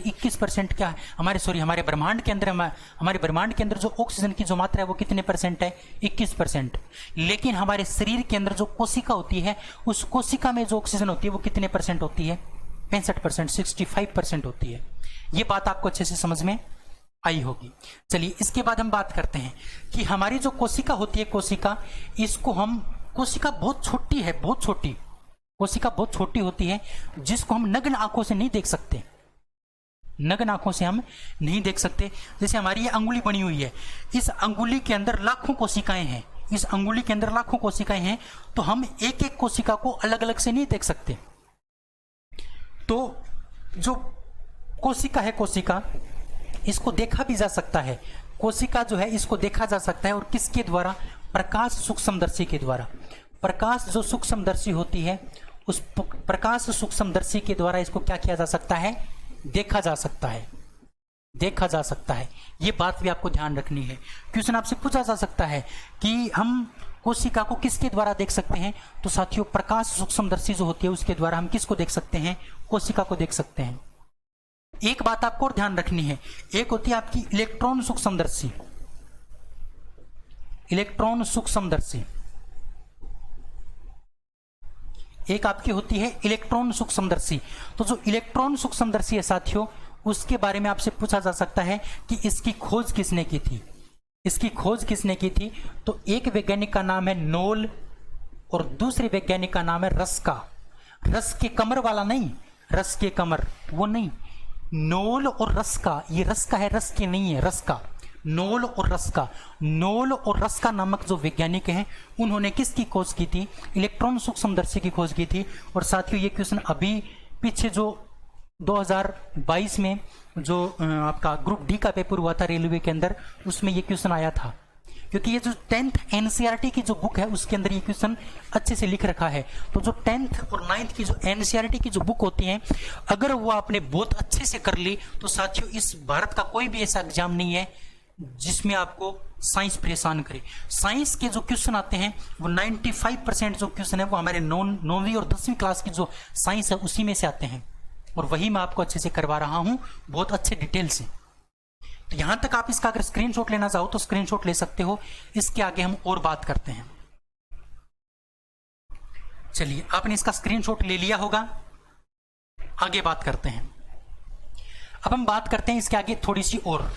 21% क्या है? हमारे ब्रह्मांड के अंदर जो ऑक्सीजन की जो मात्रा है वो कितने परसेंट है? 21%। लेकिन हमारे शरीर के अंदर जो कोशिका होती है उस कोशिका में जो ऑक्सीजन होती है वो कितने परसेंट होती है? 65%, 65% होती है। ये बात आपको अच्छे से समझ में आई होगी। चलिए, इसके बाद हम बात करते हैं कि हमारी जो कोशिका होती है, कोशिका, इसको हम कोशिका बहुत छोटी है, बहुत छोटी कोशिका बहुत छोटी होती है, जिसको हम नग्न आंखों से नहीं देख सकते, नग्न आंखों से हम नहीं देख सकते। जैसे हमारी ये अंगुली बनी हुई है, इस अंगुली के अंदर लाखों कोशिकाएं हैं, इस अंगुली के अंदर लाखों कोशिकाएं हैं, तो हम एक एक कोशिका को अलग अलग से नहीं देख सकते। तो जो कोशिका है, कोशिका इसको देखा भी जा सकता है, कोशिका जो है इसको देखा जा सकता है, और किसके द्वारा? प्रकाश सूक्ष्मदर्शी के द्वारा। प्रकाश जो सूक्ष्मदर्शी होती है, उस प्रकाश सूक्ष्मदर्शी के द्वारा इसको क्या किया जा सकता है? देखा जा सकता है, देखा जा सकता है। ये बात भी आपको ध्यान रखनी है। क्वेश्चन आपसे पूछा जा सकता है कि हम कोशिका को किसके द्वारा देख सकते हैं? तो साथियों, प्रकाश सूक्ष्मदर्शी जो होती है उसके द्वारा हम किसको देख सकते हैं? कोशिका को देख सकते हैं। एक बात आपको और ध्यान रखनी है, एक होती है आपकी इलेक्ट्रॉन सूक्ष्मदर्शी, इलेक्ट्रॉन सूक्ष्मदर्शी, एक आपकी होती है इलेक्ट्रॉन सूक्ष्मदर्शी। तो जो इलेक्ट्रॉन सूक्ष्मदर्शी है साथियों, उसके बारे में आपसे पूछा जा सकता है कि इसकी खोज किसने की थी? इसकी खोज किसने की थी? तो एक वैज्ञानिक का नाम है नोल और दूसरे वैज्ञानिक का नाम है रस्का। रस के कमर वाला नहीं, रस के कमर वो नहीं, नोल और रस्का। ये रस्का है, रस के नहीं है, रस्का। नोल और रस्का, नोल और रस्का नामक जो वैज्ञानिक हैं, उन्होंने किसकी खोज की थी? इलेक्ट्रॉन सूक्ष्मदर्शी की खोज की थी। और साथियों, ये क्वेश्चन अभी पीछे जो 2022 में जो आपका ग्रुप डी का पेपर हुआ था रेलवे के अंदर, उसमें ये क्वेश्चन आया था, क्योंकि ये जो 10th एनसीईआरटी की जो बुक है उसके अंदर ये क्वेश्चन अच्छे से लिख रखा है। तो जो 10th और 9th की जो एनसीईआरटी की जो बुक होती है, अगर वो आपने बहुत अच्छे से कर ली, तो साथियों इस भारत का कोई भी ऐसा एग्जाम नहीं है जिसमें आपको साइंस परेशान करे। साइंस के जो क्वेश्चन आते हैं वो 95% जो क्वेश्चन है वो हमारे 9वीं और 10वीं क्लास की जो साइंस है उसी में से आते हैं, और वही मैं आपको अच्छे से करवा रहा हूं, बहुत अच्छे डिटेल से। तो यहां तक आप इसका अगर स्क्रीनशॉट लेना चाहो तो स्क्रीनशॉट ले सकते हो। इसके आगे हम और बात करते हैं। चलिए, आपने इसका स्क्रीनशॉट ले लिया होगा, आगे बात करते हैं। अब हम बात करते हैं इसके आगे थोड़ी सी और,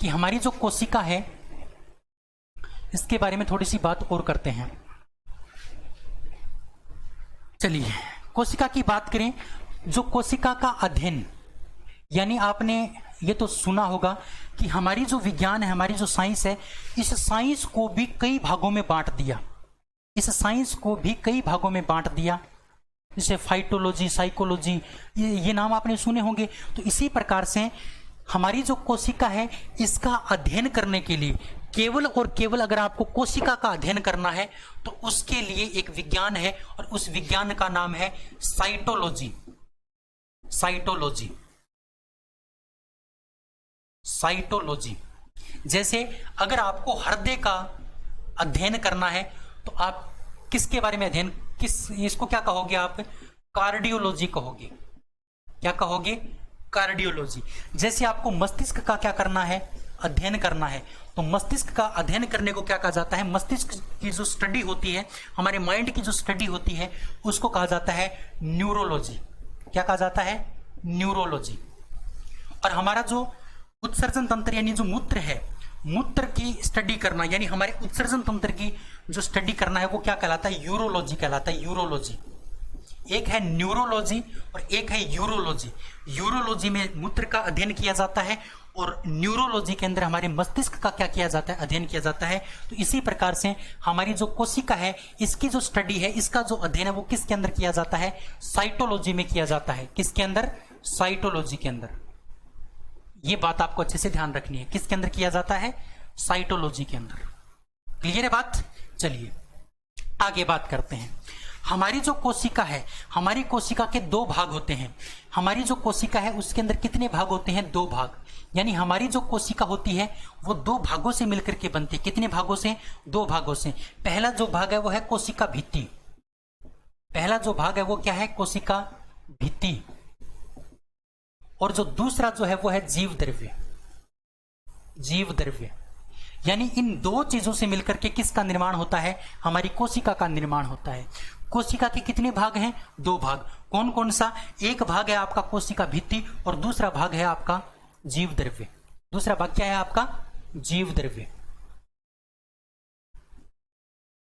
कि हमारी जो कोशिका है इसके बारे में थोड़ी सी बात और करते हैं। चलिए, कोशिका की बात करें। जो कोशिका का अध्ययन, यानी आपने ये तो सुना होगा कि हमारी जो विज्ञान है, हमारी जो साइंस है, इस साइंस को भी कई भागों में बांट दिया, इस साइंस को भी कई भागों में बांट दिया, जैसे फाइटोलॉजी, साइकोलॉजी, ये नाम आपने सुने होंगे। तो इसी प्रकार से हमारी जो कोशिका है इसका अध्ययन करने के लिए केवल और केवल अगर आपको कोशिका का अध्ययन करना है तो उसके लिए एक विज्ञान है, और उस विज्ञान का नाम है साइटोलॉजी। Cytology, cytology. जैसे अगर आपको हृदय का अध्ययन करना है तो आप किसके बारे में अध्ययन, इसको क्या कहोगे आप? कार्डियोलॉजी कहोगे। क्या कहोगे? कार्डियोलॉजी। जैसे आपको मस्तिष्क का क्या करना है? अध्ययन करना है, तो मस्तिष्क का अध्ययन करने को क्या कहा जाता है? मस्तिष्क की जो स्टडी होती है, हमारे माइंड की जो स्टडी होती है, उसको कहा जाता है न्यूरोलॉजी। क्या कहा जाता है? न्यूरोलॉजी। और हमारा जो उत्सर्जन तंत्र यानी जो मूत्र है, मूत्र की स्टडी करना यानी हमारे उत्सर्जन तंत्र की जो स्टडी करना है वो क्या कहलाता है? यूरोलॉजी कहलाता है। यूरोलॉजी। एक है न्यूरोलॉजी और एक है यूरोलॉजी। यूरोलॉजी में मूत्र का अध्ययन किया जाता है और न्यूरोलॉजी के अंदर हमारे मस्तिष्क का क्या किया जाता है? अध्ययन किया जाता है। तो इसी प्रकार से हमारी जो कोशिका है इसकी जो स्टडी है, इसका जो अध्ययन है वो किसके अंदर किया जाता है? साइटोलॉजी में किया जाता है। किसके अंदर? साइटोलॉजी के अंदर। ये बात आपको अच्छे से ध्यान रखनी है, किसके अंदर किया जाता है? साइटोलॉजी के अंदर। क्लियर है बात? चलिए आगे बात करते हैं। हमारी जो कोशिका है, हमारी कोशिका के दो भाग होते हैं। हमारी जो कोशिका है उसके अंदर कितने भाग होते हैं? दो भाग। यानी हमारी जो कोशिका होती है वो दो भागों से मिलकर के बनती है। कितने भागों से? दो भागों से। पहला जो भाग है वो है कोशिका भित्ति। पहला जो भाग है वो क्या है? कोशिका भित्ति। और जो दूसरा जो है वो है जीव द्रव्य। जीव द्रव्य यानी इन दो चीजों से मिलकर के किसका निर्माण होता है? हमारी कोशिका का निर्माण होता है। कोशिका के कितने भाग हैं? दो भाग। कौन कौन सा? एक भाग है आपका कोशिका भित्ति और दूसरा भाग है आपका जीव द्रव्य। दूसरा भाग क्या है आपका? जीव द्रव्य।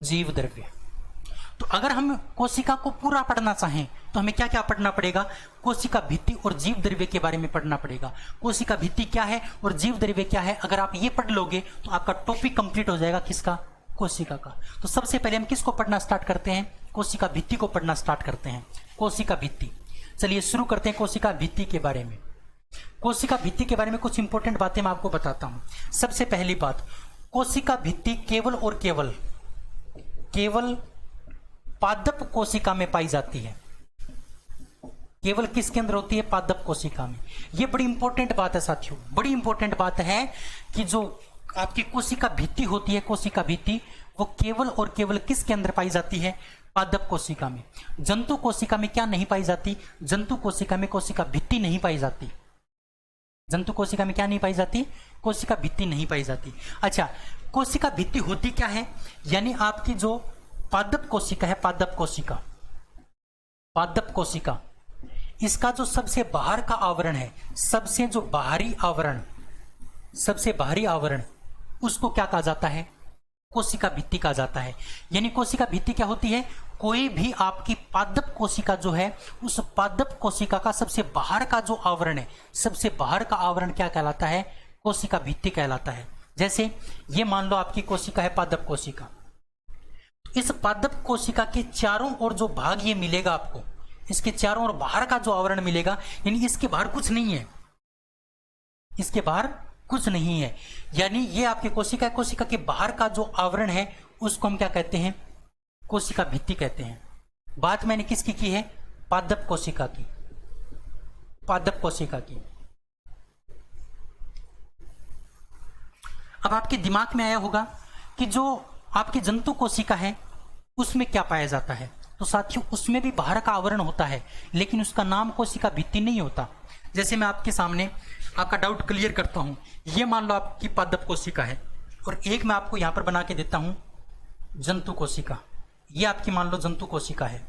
जीव द्रव्य। तो अगर हम कोशिका को पूरा पढ़ना चाहें तो हमें क्या क्या पढ़ना पड़ेगा? कोशिका भित्ति और जीव द्रव्य के बारे में पढ़ना पड़ेगा। कोशिका भित्ति क्या है और जीव द्रव्य क्या है, अगर आप ये पढ़ लोगे तो आपका टॉपिक कंप्लीट हो जाएगा। किसका? कोशिका का। तो सबसे पहले हम किसको पढ़ना स्टार्ट करते हैं? कोशिका भित्ति को पढ़ना स्टार्ट करते हैं। कोशिका भित्ति, चलिए शुरू करते हैं कोशिका भित्ति के बारे में। कोशिका भित्ति के बारे में कुछ इंपॉर्टेंट बातें मैं आपको बताता हूं। सबसे पहली बात, कोशिका भित्ति केवल और केवल पादप कोशिका में पाई जाती है। केवल किसके अंदर होती है? पादप कोशिका में। यह बड़ी इंपॉर्टेंट बात है साथियों, बड़ी इंपॉर्टेंट बात है कि जो आपकी कोशिका भित्ति होती है, कोशिका भित्ति, वो केवल और केवल किसके अंदर पाई जाती है? पादप कोशिका में। जंतु कोशिका में क्या नहीं पाई जाती? जंतु कोशिका में कोशिका भित्ति नहीं पाई जाती। जंतु कोशिका में क्या नहीं पाई जाती? कोशिका भित्ति नहीं पाई जाती। अच्छा, कोशिका भित्ति होती क्या है? यानी आपकी जो पादप कोशिका है, पादप कोशिका, इसका जो सबसे बाहर का आवरण है, सबसे बाहरी आवरण, उसको क्या कहा जाता है? कोशिका भित्ति कहा जाता है। यानी कोशिका भित्ति क्या होती है? कोई भी आपकी पादप कोशिका जो है, उस पादप कोशिका का सबसे बाहर का जो आवरण है, सबसे बाहर का आवरण क्या कहलाता है? कोशिका भित्ति कहलाता है। जैसे ये मान लो आपकी कोशिका है पादप कोशिका, इस पादप कोशिका के चारों ओर जो भाग ये मिलेगा आपको, इसके चारों ओर बाहर का जो आवरण मिलेगा, यानी इसके बाहर कुछ नहीं है, इसके बाहर कुछ नहीं है। यानी ये आपकी कोशिका है, कोशिका के बाहर का जो आवरण है उसको हम क्या कहते हैं? कोशिका भित्ति कहते हैं। बात मैंने किसकी की है? पादप कोशिका की, पादप कोशिका की। अब आपके दिमाग में आया होगा कि जो आपकी जंतु कोशिका है उसमें क्या पाया जाता है? तो साथियों, उसमें भी बाहर का आवरण होता है, लेकिन उसका नाम कोशिका भित्ति नहीं होता। जैसे मैं आपके सामने आपका डाउट क्लियर करता हूं। ये मान लो आपकी पादप कोशिका है और एक मैं आपको यहां पर बना के देता हूं जंतु कोशिका। ये आपकी मान लो जंतु कोशिका है,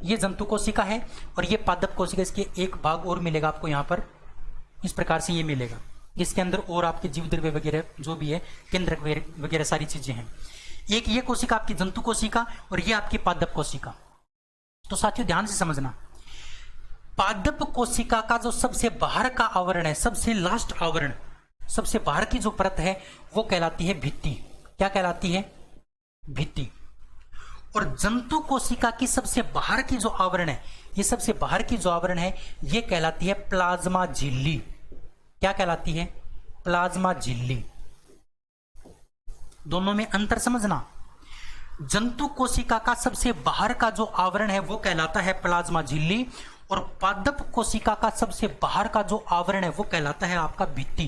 ये जंतु कोशिका है और ये पादप कोशिका। इसके एक भाग और मिलेगा आपको यहां पर, इस प्रकार से ये मिलेगा। इसके अंदर और आपके जीव द्रव्य वगैरह जो भी है, केंद्रक वगैरह सारी चीजें हैं। एक ये कोशिका आपकी जंतु कोशिका और ये आपकी पादप कोशिका। तो साथियों ध्यान से समझना, पादप कोशिका का जो सबसे बाहर का आवरण है, सबसे लास्ट आवरण, सबसे बाहर की जो परत है, वो कहलाती है भित्ति। क्या कहलाती है? भित्ति। और जंतु कोशिका की सबसे बाहर की जो आवरण है, ये सबसे बाहर की जो आवरण है, ये कहलाती है प्लाज्मा झिल्ली। क्या कहलाती है? प्लाज्मा झिल्ली। दोनों में अंतर समझना। जंतु कोशिका का सबसे बाहर का जो आवरण है वो कहलाता है प्लाज्मा झिल्ली, और पादप कोशिका का सबसे बाहर का जो आवरण है वो कहलाता है आपका भित्ति,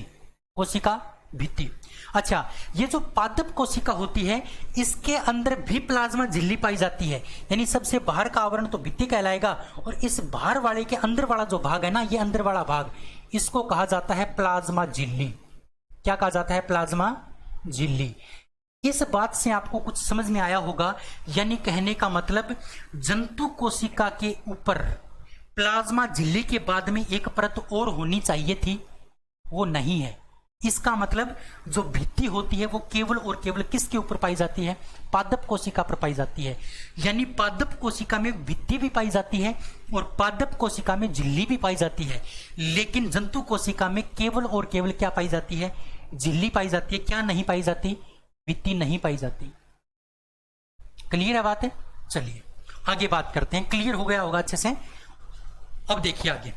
कोशिका भित्ति। अच्छा, ये जो पादप कोशिका होती है, इसके अंदर भी प्लाज्मा झिल्ली पाई जाती है। यानी सबसे बाहर का आवरण तो भित्ति कहलाएगा, और इस बाहर वाले के अंदर वाला जो भाग है ना, ये अंदर वाला भाग, इसको कहा जाता है प्लाज्मा झिल्ली। क्या कहा जाता है? प्लाज्मा झिल्ली। इस बात से आपको कुछ समझ में आया होगा। यानी कहने का मतलब, जंतु कोशिका के ऊपर प्लाज्मा झिल्ली के बाद में एक परत और होनी चाहिए थी, वो नहीं है। इसका मतलब जो भित्ति होती है वो केवल और केवल किसके ऊपर पाई जाती है? पादप कोशिका पर पाई जाती है। यानी पादप कोशिका में भित्ति भी पाई जाती है और पादप कोशिका में झिल्ली भी पाई जाती है, लेकिन जंतु कोशिका में केवल और केवल क्या पाई जाती है? झिल्ली पाई जाती है। क्या नहीं पाई जाती? भित्ति नहीं पाई जाती। क्लियर है बात है? चलिए आगे बात करते हैं। क्लियर हो गया होगा अच्छे से। अब देखिए आगे,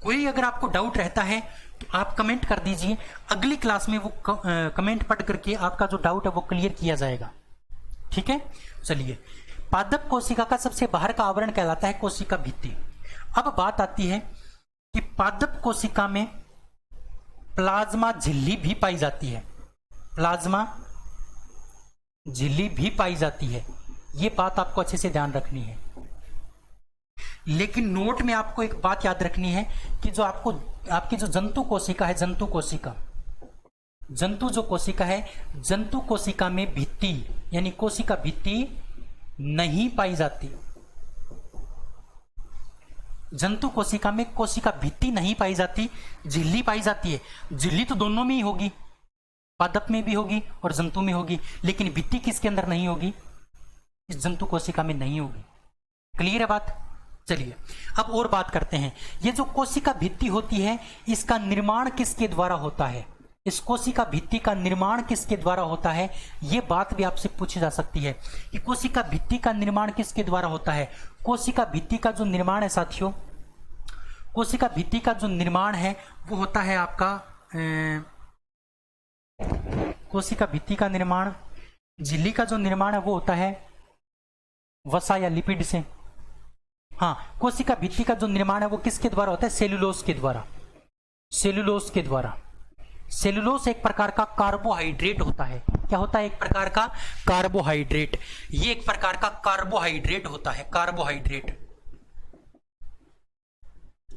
कोई अगर आपको डाउट रहता है तो आप कमेंट कर दीजिए, अगली क्लास में वो कमेंट पढ़ करके आपका जो डाउट है वो क्लियर किया जाएगा। ठीक है, चलिए। पादप कोशिका का सबसे बाहर का आवरण कहलाता है कोशिका भित्ति। अब बात आती है कि पादप कोशिका में प्लाज्मा झिल्ली भी पाई जाती है, प्लाज्मा झिल्ली भी पाई जाती है। ये बात आपको अच्छे से ध्यान रखनी है। लेकिन नोट में आपको एक बात याद रखनी है कि जो आपकी जो जंतु कोशिका है, जंतु जो कोशिका है, जंतु कोशिका में भित्ति यानी कोशिका भित्ति नहीं पाई जाती। जंतु कोशिका में कोशिका भित्ति नहीं पाई जाती, झिल्ली पाई जाती है। झिल्ली तो दोनों में ही होगी, पादप में भी होगी और जंतु में होगी, लेकिन भित्ति किसके अंदर नहीं होगी? इस जंतु कोशिका में नहीं होगी। क्लियर है बात? चलिए अब और बात करते हैं। ये जो कोशिका भित्ति होती है, इसका निर्माण किसके द्वारा होता है? इस कोशिका भित्ति का निर्माण किसके द्वारा होता है? ये बात भी आपसे पूछी जा सकती है कि कोशिका भित्ति का निर्माण किसके द्वारा होता है। कोशिका भित्ति का जो निर्माण है साथियों, कोशिका भित्ति का जो निर्माण है वो होता है आपका कोशिका भित्ति का निर्माण, झिल्ली का जो निर्माण है वो होता है वसा या लिपिड से। हाँ, कोशिका भित्ति का जो निर्माण है वो किसके द्वारा होता है? सेलुलोज के द्वारा। सेलुलोज के द्वारा। सेलुलोज एक प्रकार का कार्बोहाइड्रेट होता है। क्या होता है? एक प्रकार का कार्बोहाइड्रेट। ये एक प्रकार का कार्बोहाइड्रेट होता है। कार्बोहाइड्रेट,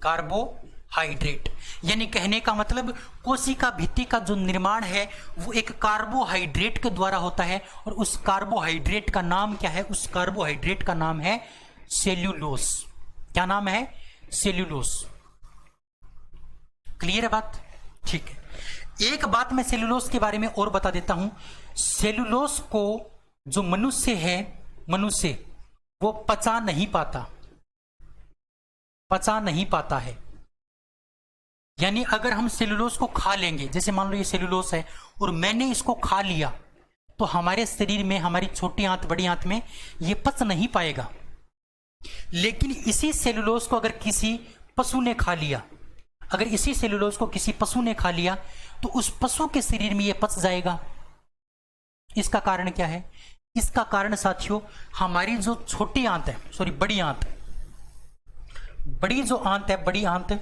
कार्बोहाइड्रेट यानी कहने का मतलब कोशिका भित्ति का जो निर्माण है वो एक कार्बोहाइड्रेट के द्वारा होता है, और उस कार्बोहाइड्रेट का नाम क्या है? उस कार्बोहाइड्रेट का नाम है सेल्यूलोज। क्या नाम है? सेल्यूलोज। क्लियर है बात? ठीक है। एक बात मैं सेल्यूलोज के बारे में और बता देता हूं। सेल्यूलोज को जो मनुष्य है, मनुष्य वो पचा नहीं पाता, पचा नहीं पाता है। यानी अगर हम सेल्यूलोज को खा लेंगे, जैसे मान लो ये सेल्यूलोज है और मैंने इसको खा लिया, तो हमारे शरीर में, हमारी छोटी आंत बड़ी आंत में ये पच नहीं पाएगा। लेकिन इसी सेल्यूलोज को अगर किसी पशु ने खा लिया, अगर इसी सेल्यूलोज को किसी पशु ने खा लिया, तो उस पशु के शरीर में यह पच जाएगा। इसका कारण क्या है? इसका कारण साथियों, हमारी जो छोटी आंत है, सॉरी बड़ी आंत, बड़ी जो आंत है, बड़ी आंत,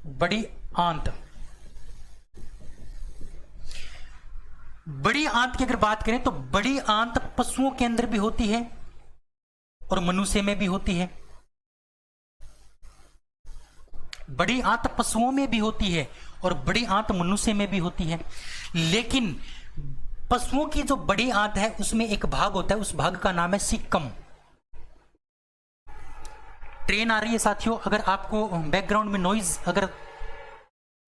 बड़ी आंत, बड़ी आंत की अगर बात करें तो बड़ी आंत पशुओं के अंदर भी होती है और मनुष्य में भी होती है। बड़ी आंत पशुओं में भी होती है और बड़ी आंत मनुष्य में भी होती है। लेकिन पशुओं की जो बड़ी आंत है उसमें एक भाग होता है, उस भाग का नाम है सिक्कम। ट्रेन आ रही है साथियों, अगर आपको बैकग्राउंड में नॉइज अगर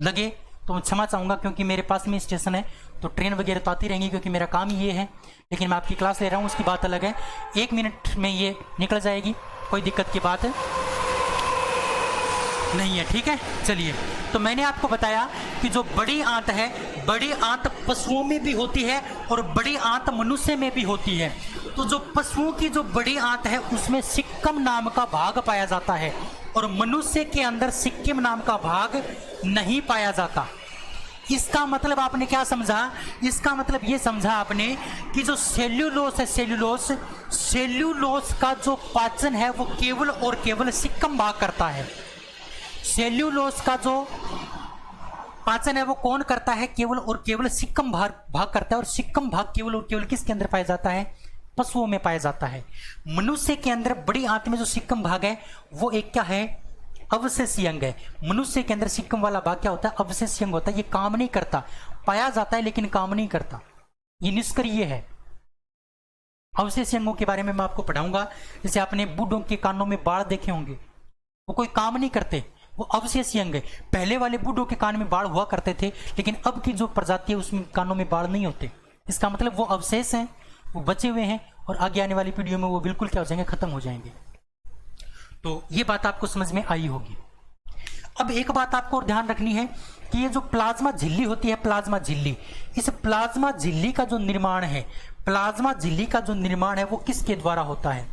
लगे तो मैं क्षमा चाहूंगा, क्योंकि मेरे पास में स्टेशन है तो ट्रेन वगैरह तो आती रहेंगी, क्योंकि मेरा काम ही ये है। लेकिन मैं आपकी क्लास ले रहा हूँ, उसकी बात अलग है। 1 मिनट में ये निकल जाएगी, कोई दिक्कत की बात नहीं है। ठीक है, चलिए। तो मैंने आपको बताया कि जो बड़ी आंत है, बड़ी आंत पशुओं में भी होती है और बड़ी आंत मनुष्य में भी होती है। तो जो पशुओं की जो बड़ी आंत है उसमें सिक्कम नाम का भाग पाया जाता है, और मनुष्य के अंदर सिक्किम नाम का भाग नहीं पाया जाता। इसका मतलब आपने क्या समझा? इसका मतलब ये समझा आपने कि जो सेल्यूलोज है, सेल्यूलोज, सेल्यूलोज का जो पाचन है वो केवल और केवल सिक्कम भाग करता है। सेल्यूलोज का जो पाचन है वो कौन करता है? केवल और केवल सिक्कम भाग करता है। और सिक्कम भाग केवल और केवल किसके अंदर पाया जाता है? पशुओं में पाया जाता है। मनुष्य के अंदर बड़ी आंत में जो सिक्कम भाग है वो एक क्या है? अवशेषी अंग है। मनुष्य के अंदर सिक्कम वाला भाग क्या होता है? अवशेषी अंग होता है। ये काम नहीं करता, पाया जाता है लेकिन काम नहीं करता। ये निष्क्रिय है। अवशेषी अंगों के बारे में मैं आपको पढ़ाऊंगा। जैसे आपने बूढ़ों के कानों में बाढ़ देखे होंगे, वो कोई काम नहीं करते, वो अवशेषी अंग है। पहले वाले बूढ़ों के कान में बाढ़ हुआ करते थे, लेकिन अब की जो प्रजाति है उसमें कानों में बाढ़ नहीं होते। इसका मतलब वो अवशेष हैं, वो बचे हुए हैं, और आगे आने वाली पीढ़ियों में वो बिल्कुल क्या हो जाएंगे? खत्म हो जाएंगे। तो ये बात आपको समझ में आई होगी। अब एक बात आपको और ध्यान रखनी है कि ये जो प्लाज्मा झिल्ली होती है, प्लाज्मा झिल्ली, इस प्लाज्मा झिल्ली का जो निर्माण है, प्लाज्मा झिल्ली का जो निर्माण है वो किसके द्वारा होता है?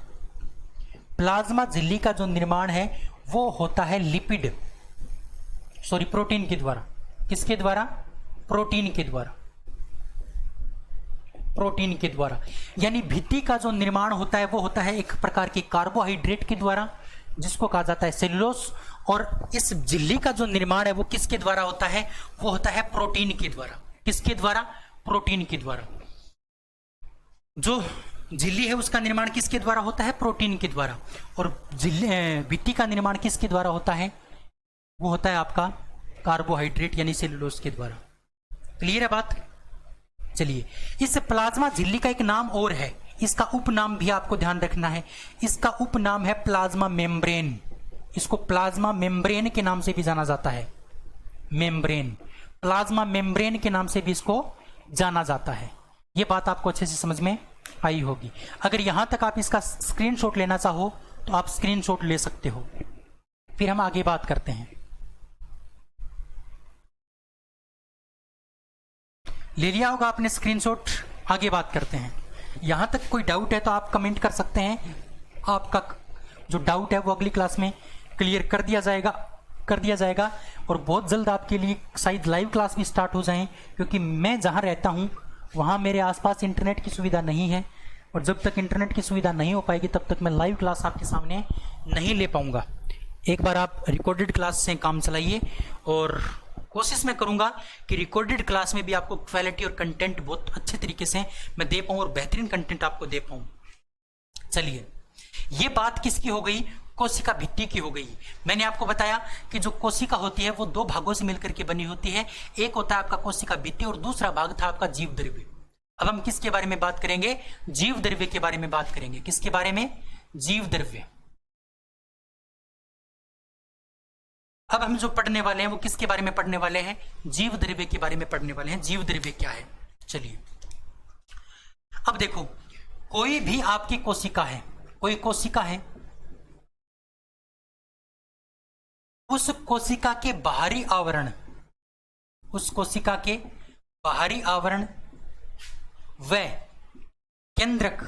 प्लाज्मा झिल्ली का जो निर्माण है वो होता है लिपिड, सॉरी प्रोटीन के द्वारा। किसके द्वारा? प्रोटीन के द्वारा। प्रोटीन के द्वारा। यानी भित्ति का जो निर्माण होता है वो होता है एक प्रकार की कार्बोहाइड्रेट के द्वारा, जिसको कहा जाता है सेलुलोज। और इस झिल्ली का जो निर्माण है वो किसके द्वारा होता है? वो होता है प्रोटीन के द्वारा। किसके द्वारा? प्रोटीन के द्वारा। जो झिल्ली है उसका निर्माण किसके द्वारा होता है? प्रोटीन के द्वारा। और भित्ति का निर्माण किसके द्वारा होता है? वो होता है आपका कार्बोहाइड्रेट यानी सेलुलोज के द्वारा। क्लियर है बात? चलिए, इस प्लाज्मा झिल्ली का एक नाम और है, इसका उपनाम भी आपको ध्यान रखना है। इसका उपनाम है प्लाज्मा मेम्ब्रेन। इसको प्लाज्मा मेम्ब्रेन के नाम से भी जाना जाता है। मेम्ब्रेन, प्लाज्मा मेम्ब्रेन के नाम से भी इसको जाना जाता है। ये बात आपको अच्छे से समझ में आई होगी। अगर यहां तक आप इसका स्क्रीनशॉट लेना चाहो तो आप स्क्रीनशॉट ले सकते हो। फिर हम आगे बात करते हैं। ले लिया होगा आपने स्क्रीनशॉट, आगे बात करते हैं। यहां तक कोई डाउट है तो आप कमेंट कर सकते हैं। आपका जो डाउट है वो अगली क्लास में क्लियर कर दिया जाएगा और बहुत जल्द आपके लिए शायद लाइव क्लास भी स्टार्ट हो जाएं, क्योंकि मैं जहां रहता हूं वहां मेरे आसपास इंटरनेट की सुविधा नहीं है और जब तक इंटरनेट की सुविधा नहीं हो पाएगी तब तक मैं लाइव क्लास आपके सामने नहीं ले पाऊंगा। एक बार आप रिकॉर्डेड क्लास से काम चलाइए और कोशिश मैं करूंगा कि रिकॉर्डेड क्लास में भी आपको क्वालिटी और कंटेंट बहुत अच्छे तरीके से मैं दे पाऊं और बेहतरीन कंटेंट आपको दे पाऊं। चलिए, ये बात किसकी हो गई? कोशिका भित्ति की हो गई। मैंने आपको बताया कि जो कोशिका होती है वो दो भागों से मिलकर के बनी होती है। एक होता है आपका कोशिका भित्ति और दूसरा भाग था आपका जीव द्रव्य। अब हम किसके बारे में बात करेंगे? जीव द्रव्य के बारे में बात करेंगे। किसके बारे में? जीव द्रव्य। अब हम जो पढ़ने वाले हैं वो किसके बारे में पढ़ने वाले हैं? जीव द्रव्य के बारे में पढ़ने वाले हैं। जीव द्रव्य क्या है? चलिए, अब देखो, कोई भी आपकी कोशिका है, कोई कोशिका है, उस कोशिका के बाहरी आवरण, उस कोशिका के बाहरी आवरण व केंद्रक,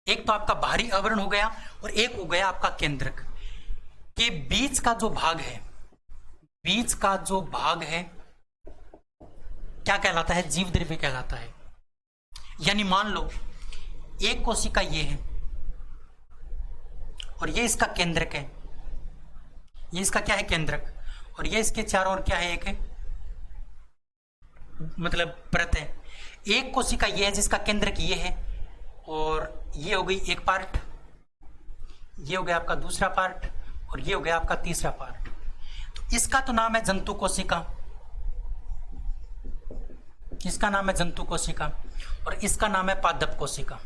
एक तो आपका बाहरी आवरण हो गया और एक हो गया आपका केंद्रक, के बीच का जो भाग है, बीच का जो भाग है क्या कहलाता है? जीव द्रव्य कहलाता है। यानी मान लो एक कोशिका ये है और ये इसका केंद्रक है, ये इसका क्या है? केंद्रक, और ये इसके चारों ओर क्या है? एक है, मतलब परत है। एक कोशिका ये है जिसका केंद्रक ये है और ये हो गई एक पार्ट, ये हो गया आपका दूसरा पार्ट और ये हो गया आपका तीसरा पार्ट। तो इसका तो नाम है जंतु कोशिका, इसका नाम है जंतु कोशिका और इसका नाम है पादप कोशिका।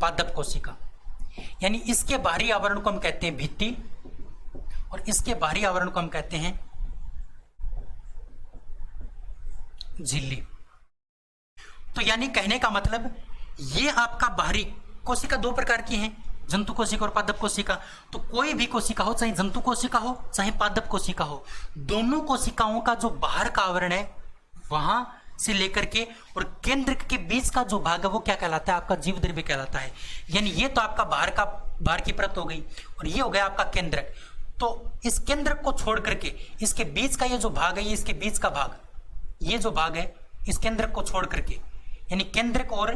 पादप कोशिका यानी इसके बाहरी आवरण को हम कहते हैं भित्ति और इसके बाहरी आवरण को हम कहते हैं झिल्ली। तो यानी कहने का मतलब ये आपका बाहरी कोशिका दो प्रकार की है, जंतु कोशिका और पादप कोशिका। तो कोई भी कोशिका हो, चाहे जंतु कोशिका हो चाहे पादप कोशिका हो, दोनों कोशिकाओं का जो बाहर का आवरण है वहां से लेकर के और केंद्र के बीच का जो भाग है वो क्या कहलाता है? आपका जीव द्रव्य कहलाता है। यानी ये तो आपका बाहर की परत हो गई और ये हो गया आपका केंद्रक। तो इस केंद्रक को छोड़ करके इसके बीच का ये जो भाग है, ये इसके बीच का भाग, ये जो भाग है इस केंद्रक को छोड़ करके, यानी केंद्रक और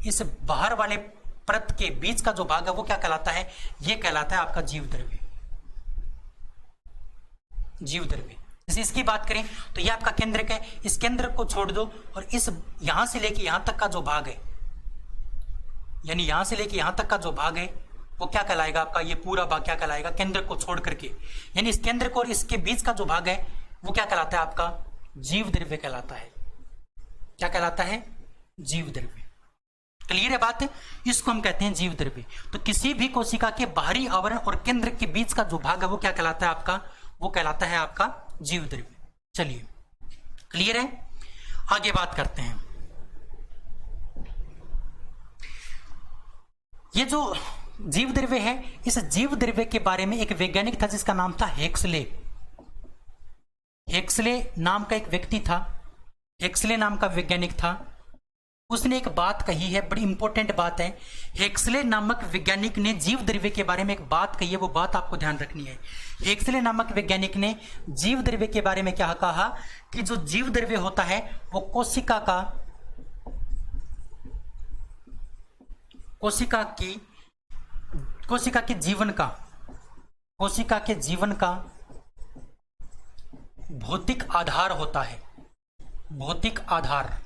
इस बाहर वाले परत के बीच का जो भाग है वो क्या कहलाता है? ये कहलाता है आपका जीव द्रव्य। जीव द्रव्य जैसे इसकी बात करें तो ये आपका केंद्रक है, इस केंद्रक को छोड़ दो और इस यहां से लेके यहां तक का जो भाग है, यानी यहां से लेके यहां तक का जो भाग है वो क्या कहलाएगा? आपका ये पूरा भाग क्या कहलाएगा? केंद्रक को छोड़ करके, यानी इस केंद्रक और इसके बीच का जो भाग है वो क्या कहलाता है? आपका जीव द्रव्य कहलाता है। क्या कहलाता है? जीव द्रव्य। क्लियर है बात? इसको हम कहते हैं जीव द्रव्य। तो किसी भी कोशिका के बाहरी आवरण और केंद्र के बीच का जो भाग है वो क्या कहलाता है? आपका वो कहलाता है आपका जीव द्रव्य। चलिए, क्लियर है? आगे बात करते हैं। ये जो जीव द्रव्य है, इस जीव द्रव्य के बारे में एक वैज्ञानिक था जिसका नाम था हेक्सले। हेक्सले नाम का एक व्यक्ति था, हेक्सले नाम का वैज्ञानिक था। उसने एक बात कही है, बड़ी इंपॉर्टेंट बात है। हेक्सले नामक वैज्ञानिक ने जीव द्रव्य के बारे में एक बात कही है, वो बात आपको ध्यान रखनी है। हेक्सले नामक वैज्ञानिक ने जीव द्रव्य के बारे में क्या कहा कि जो जीव द्रव्य होता है वो कोशिका के जीवन का भौतिक आधार होता है। भौतिक आधार,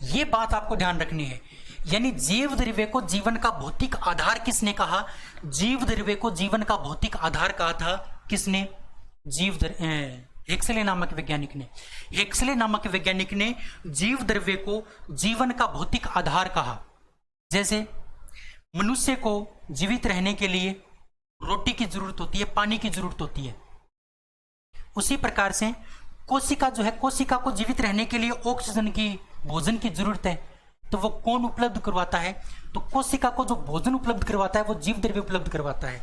ये बात आपको ध्यान रखनी है। यानी जीव द्रव्य को जीवन का भौतिक आधार किसने कहा? जीव द्रव्य को जीवन का भौतिक आधार कहा था किसने? हेक्सले नामक वैज्ञानिक ने। हेक्सले नामक वैज्ञानिक ने जीव द्रव्य को जीवन का भौतिक आधार कहा। जैसे मनुष्य को जीवित रहने के लिए रोटी की जरूरत होती है, पानी की जरूरत होती है। उसी प्रकार से कोशिका जो है, कोशिका को जीवित रहने के लिए ऑक्सीजन की, भोजन की जरूरत है। तो वो कौन उपलब्ध करवाता है? तो कोशिका को जो भोजन उपलब्ध करवाता है वो जीव द्रव्य उपलब्ध करवाता है।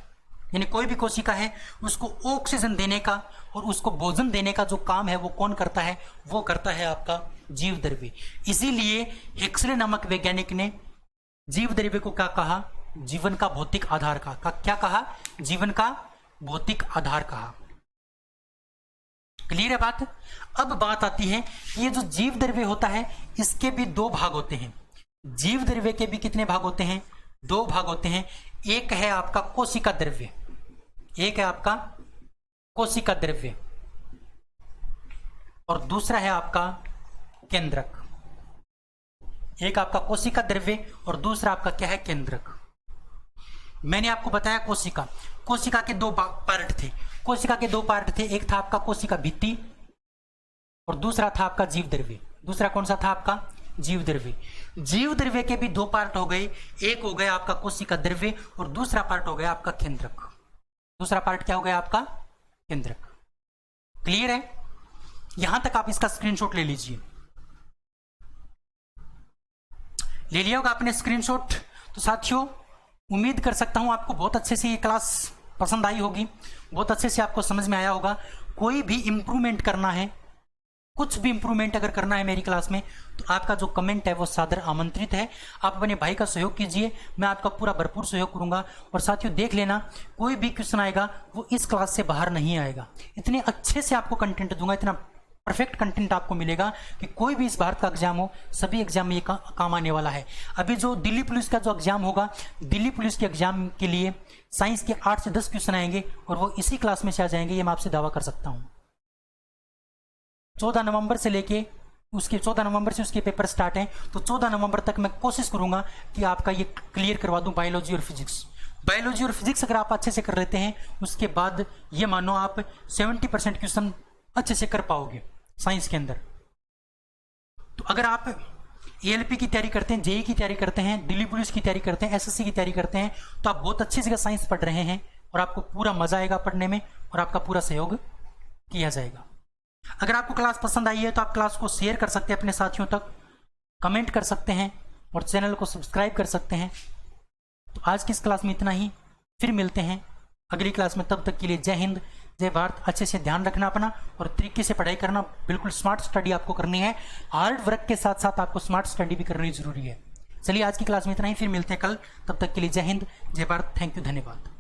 यानी कोई भी कोशिका है उसको ऑक्सीजन देने का और उसको भोजन देने का जो काम है वो कौन करता है? वो करता है आपका जीव द्रव्य। इसीलिए हेक्सले नामक वैज्ञानिक ने जीव द्रव्य को क्या कहा? जीवन का भौतिक आधार कहा। क्या कहा? जीवन का भौतिक आधार कहा। क्लियर है बात? अब बात आती है ये जो जीव द्रव्य होता है इसके भी दो भाग होते हैं। जीव द्रव्य के भी कितने भाग होते हैं? दो भाग होते हैं। एक है आपका कोशिका द्रव्य, एक है आपका कोशिका द्रव्य और दूसरा है आपका केंद्रक। एक आपका कोशिका द्रव्य और दूसरा आपका क्या है? केंद्रक। मैंने आपको बताया कोशिका, कोशिका के दो पार्ट थे। कोशिका के दो पार्ट थे, एक था आपका कोशिका भित्ति और दूसरा था आपका जीव द्रव्य। दूसरा कौन सा था? आपका जीव द्रव्य। जीव द्रव्य के भी दो पार्ट हो गए, एक हो गया आपका कोशिका द्रव्य और दूसरा पार्ट हो गया आपका केंद्रक। दूसरा पार्ट क्या हो गया? आपका केंद्रक। क्लियर है? यहां तक आप इसका स्क्रीनशॉट ले लीजिए। ले लिया होगा आपने स्क्रीनशॉट? तो साथियों उम्मीद कर सकता हूं आपको बहुत अच्छे से ये क्लास पसंद आई होगी, बहुत अच्छे से आपको समझ में आया होगा। कोई भी इंप्रूवमेंट करना है, कुछ भी इंप्रूवमेंट अगर करना है मेरी क्लास में, तो आपका जो कमेंट है वो सादर आमंत्रित है। आप अपने भाई का सहयोग कीजिए, मैं आपका पूरा भरपूर सहयोग करूंगा। और साथियों देख लेना, कोई भी क्वेश्चन आएगा वो इस क्लास से बाहर नहीं आएगा। इतने अच्छे से आपको कंटेंट दूंगा, इतना परफेक्ट कंटेंट आपको मिलेगा कि कोई भी इस भारत का एग्जाम हो, सभी एग्जाम में ये काम आने वाला है। अभी जो दिल्ली पुलिस का जो एग्जाम होगा, दिल्ली पुलिस के एग्जाम के लिए साइंस के 8 से 10 क्वेश्चन आएंगे और वो इसी क्लास में से आ जाएंगे, ये मैं आपसे दावा कर सकता हूँ। 14 नवंबर से लेके उसके 14 नवंबर से उसके पेपर स्टार्ट हैं, तो 14 नवंबर तक मैं कोशिश करूंगा कि आपका ये क्लियर करवा दूं बायोलॉजी और फिजिक्स। बायोलॉजी और फिजिक्स अगर आप अच्छे से कर लेते हैं, उसके बाद ये मानो आप 70% क्वेश्चन अच्छे से कर पाओगे साइंस के अंदर। तो अगर आप एएलपी की तैयारी करते हैं, जेई की तैयारी करते हैं, दिल्ली पुलिस की तैयारी करते हैं, एसएससी की तैयारी करते हैं, तो आप बहुत अच्छी जगह साइंस पढ़ रहे हैं और आपको पूरा मजा आएगा पढ़ने में और आपका पूरा सहयोग किया जाएगा। अगर आपको क्लास पसंद आई है तो आप क्लास को शेयर कर सकते हैं अपने साथियों तक, कमेंट कर सकते हैं और चैनल को सब्सक्राइब कर सकते हैं। तो आज की इस क्लास में इतना ही, फिर मिलते हैं अगली क्लास में। तब तक के लिए जय हिंद, जय भारत। अच्छे से ध्यान रखना अपना और तरीके से पढ़ाई करना, बिल्कुल स्मार्ट स्टडी आपको करनी है। हार्ड वर्क के साथ साथ आपको स्मार्ट स्टडी भी करनी जरूरी है। चलिए आज की क्लास में इतना ही, फिर मिलते हैं कल। तब तक के लिए जय हिंद, जय भारत। थैंक यू, धन्यवाद।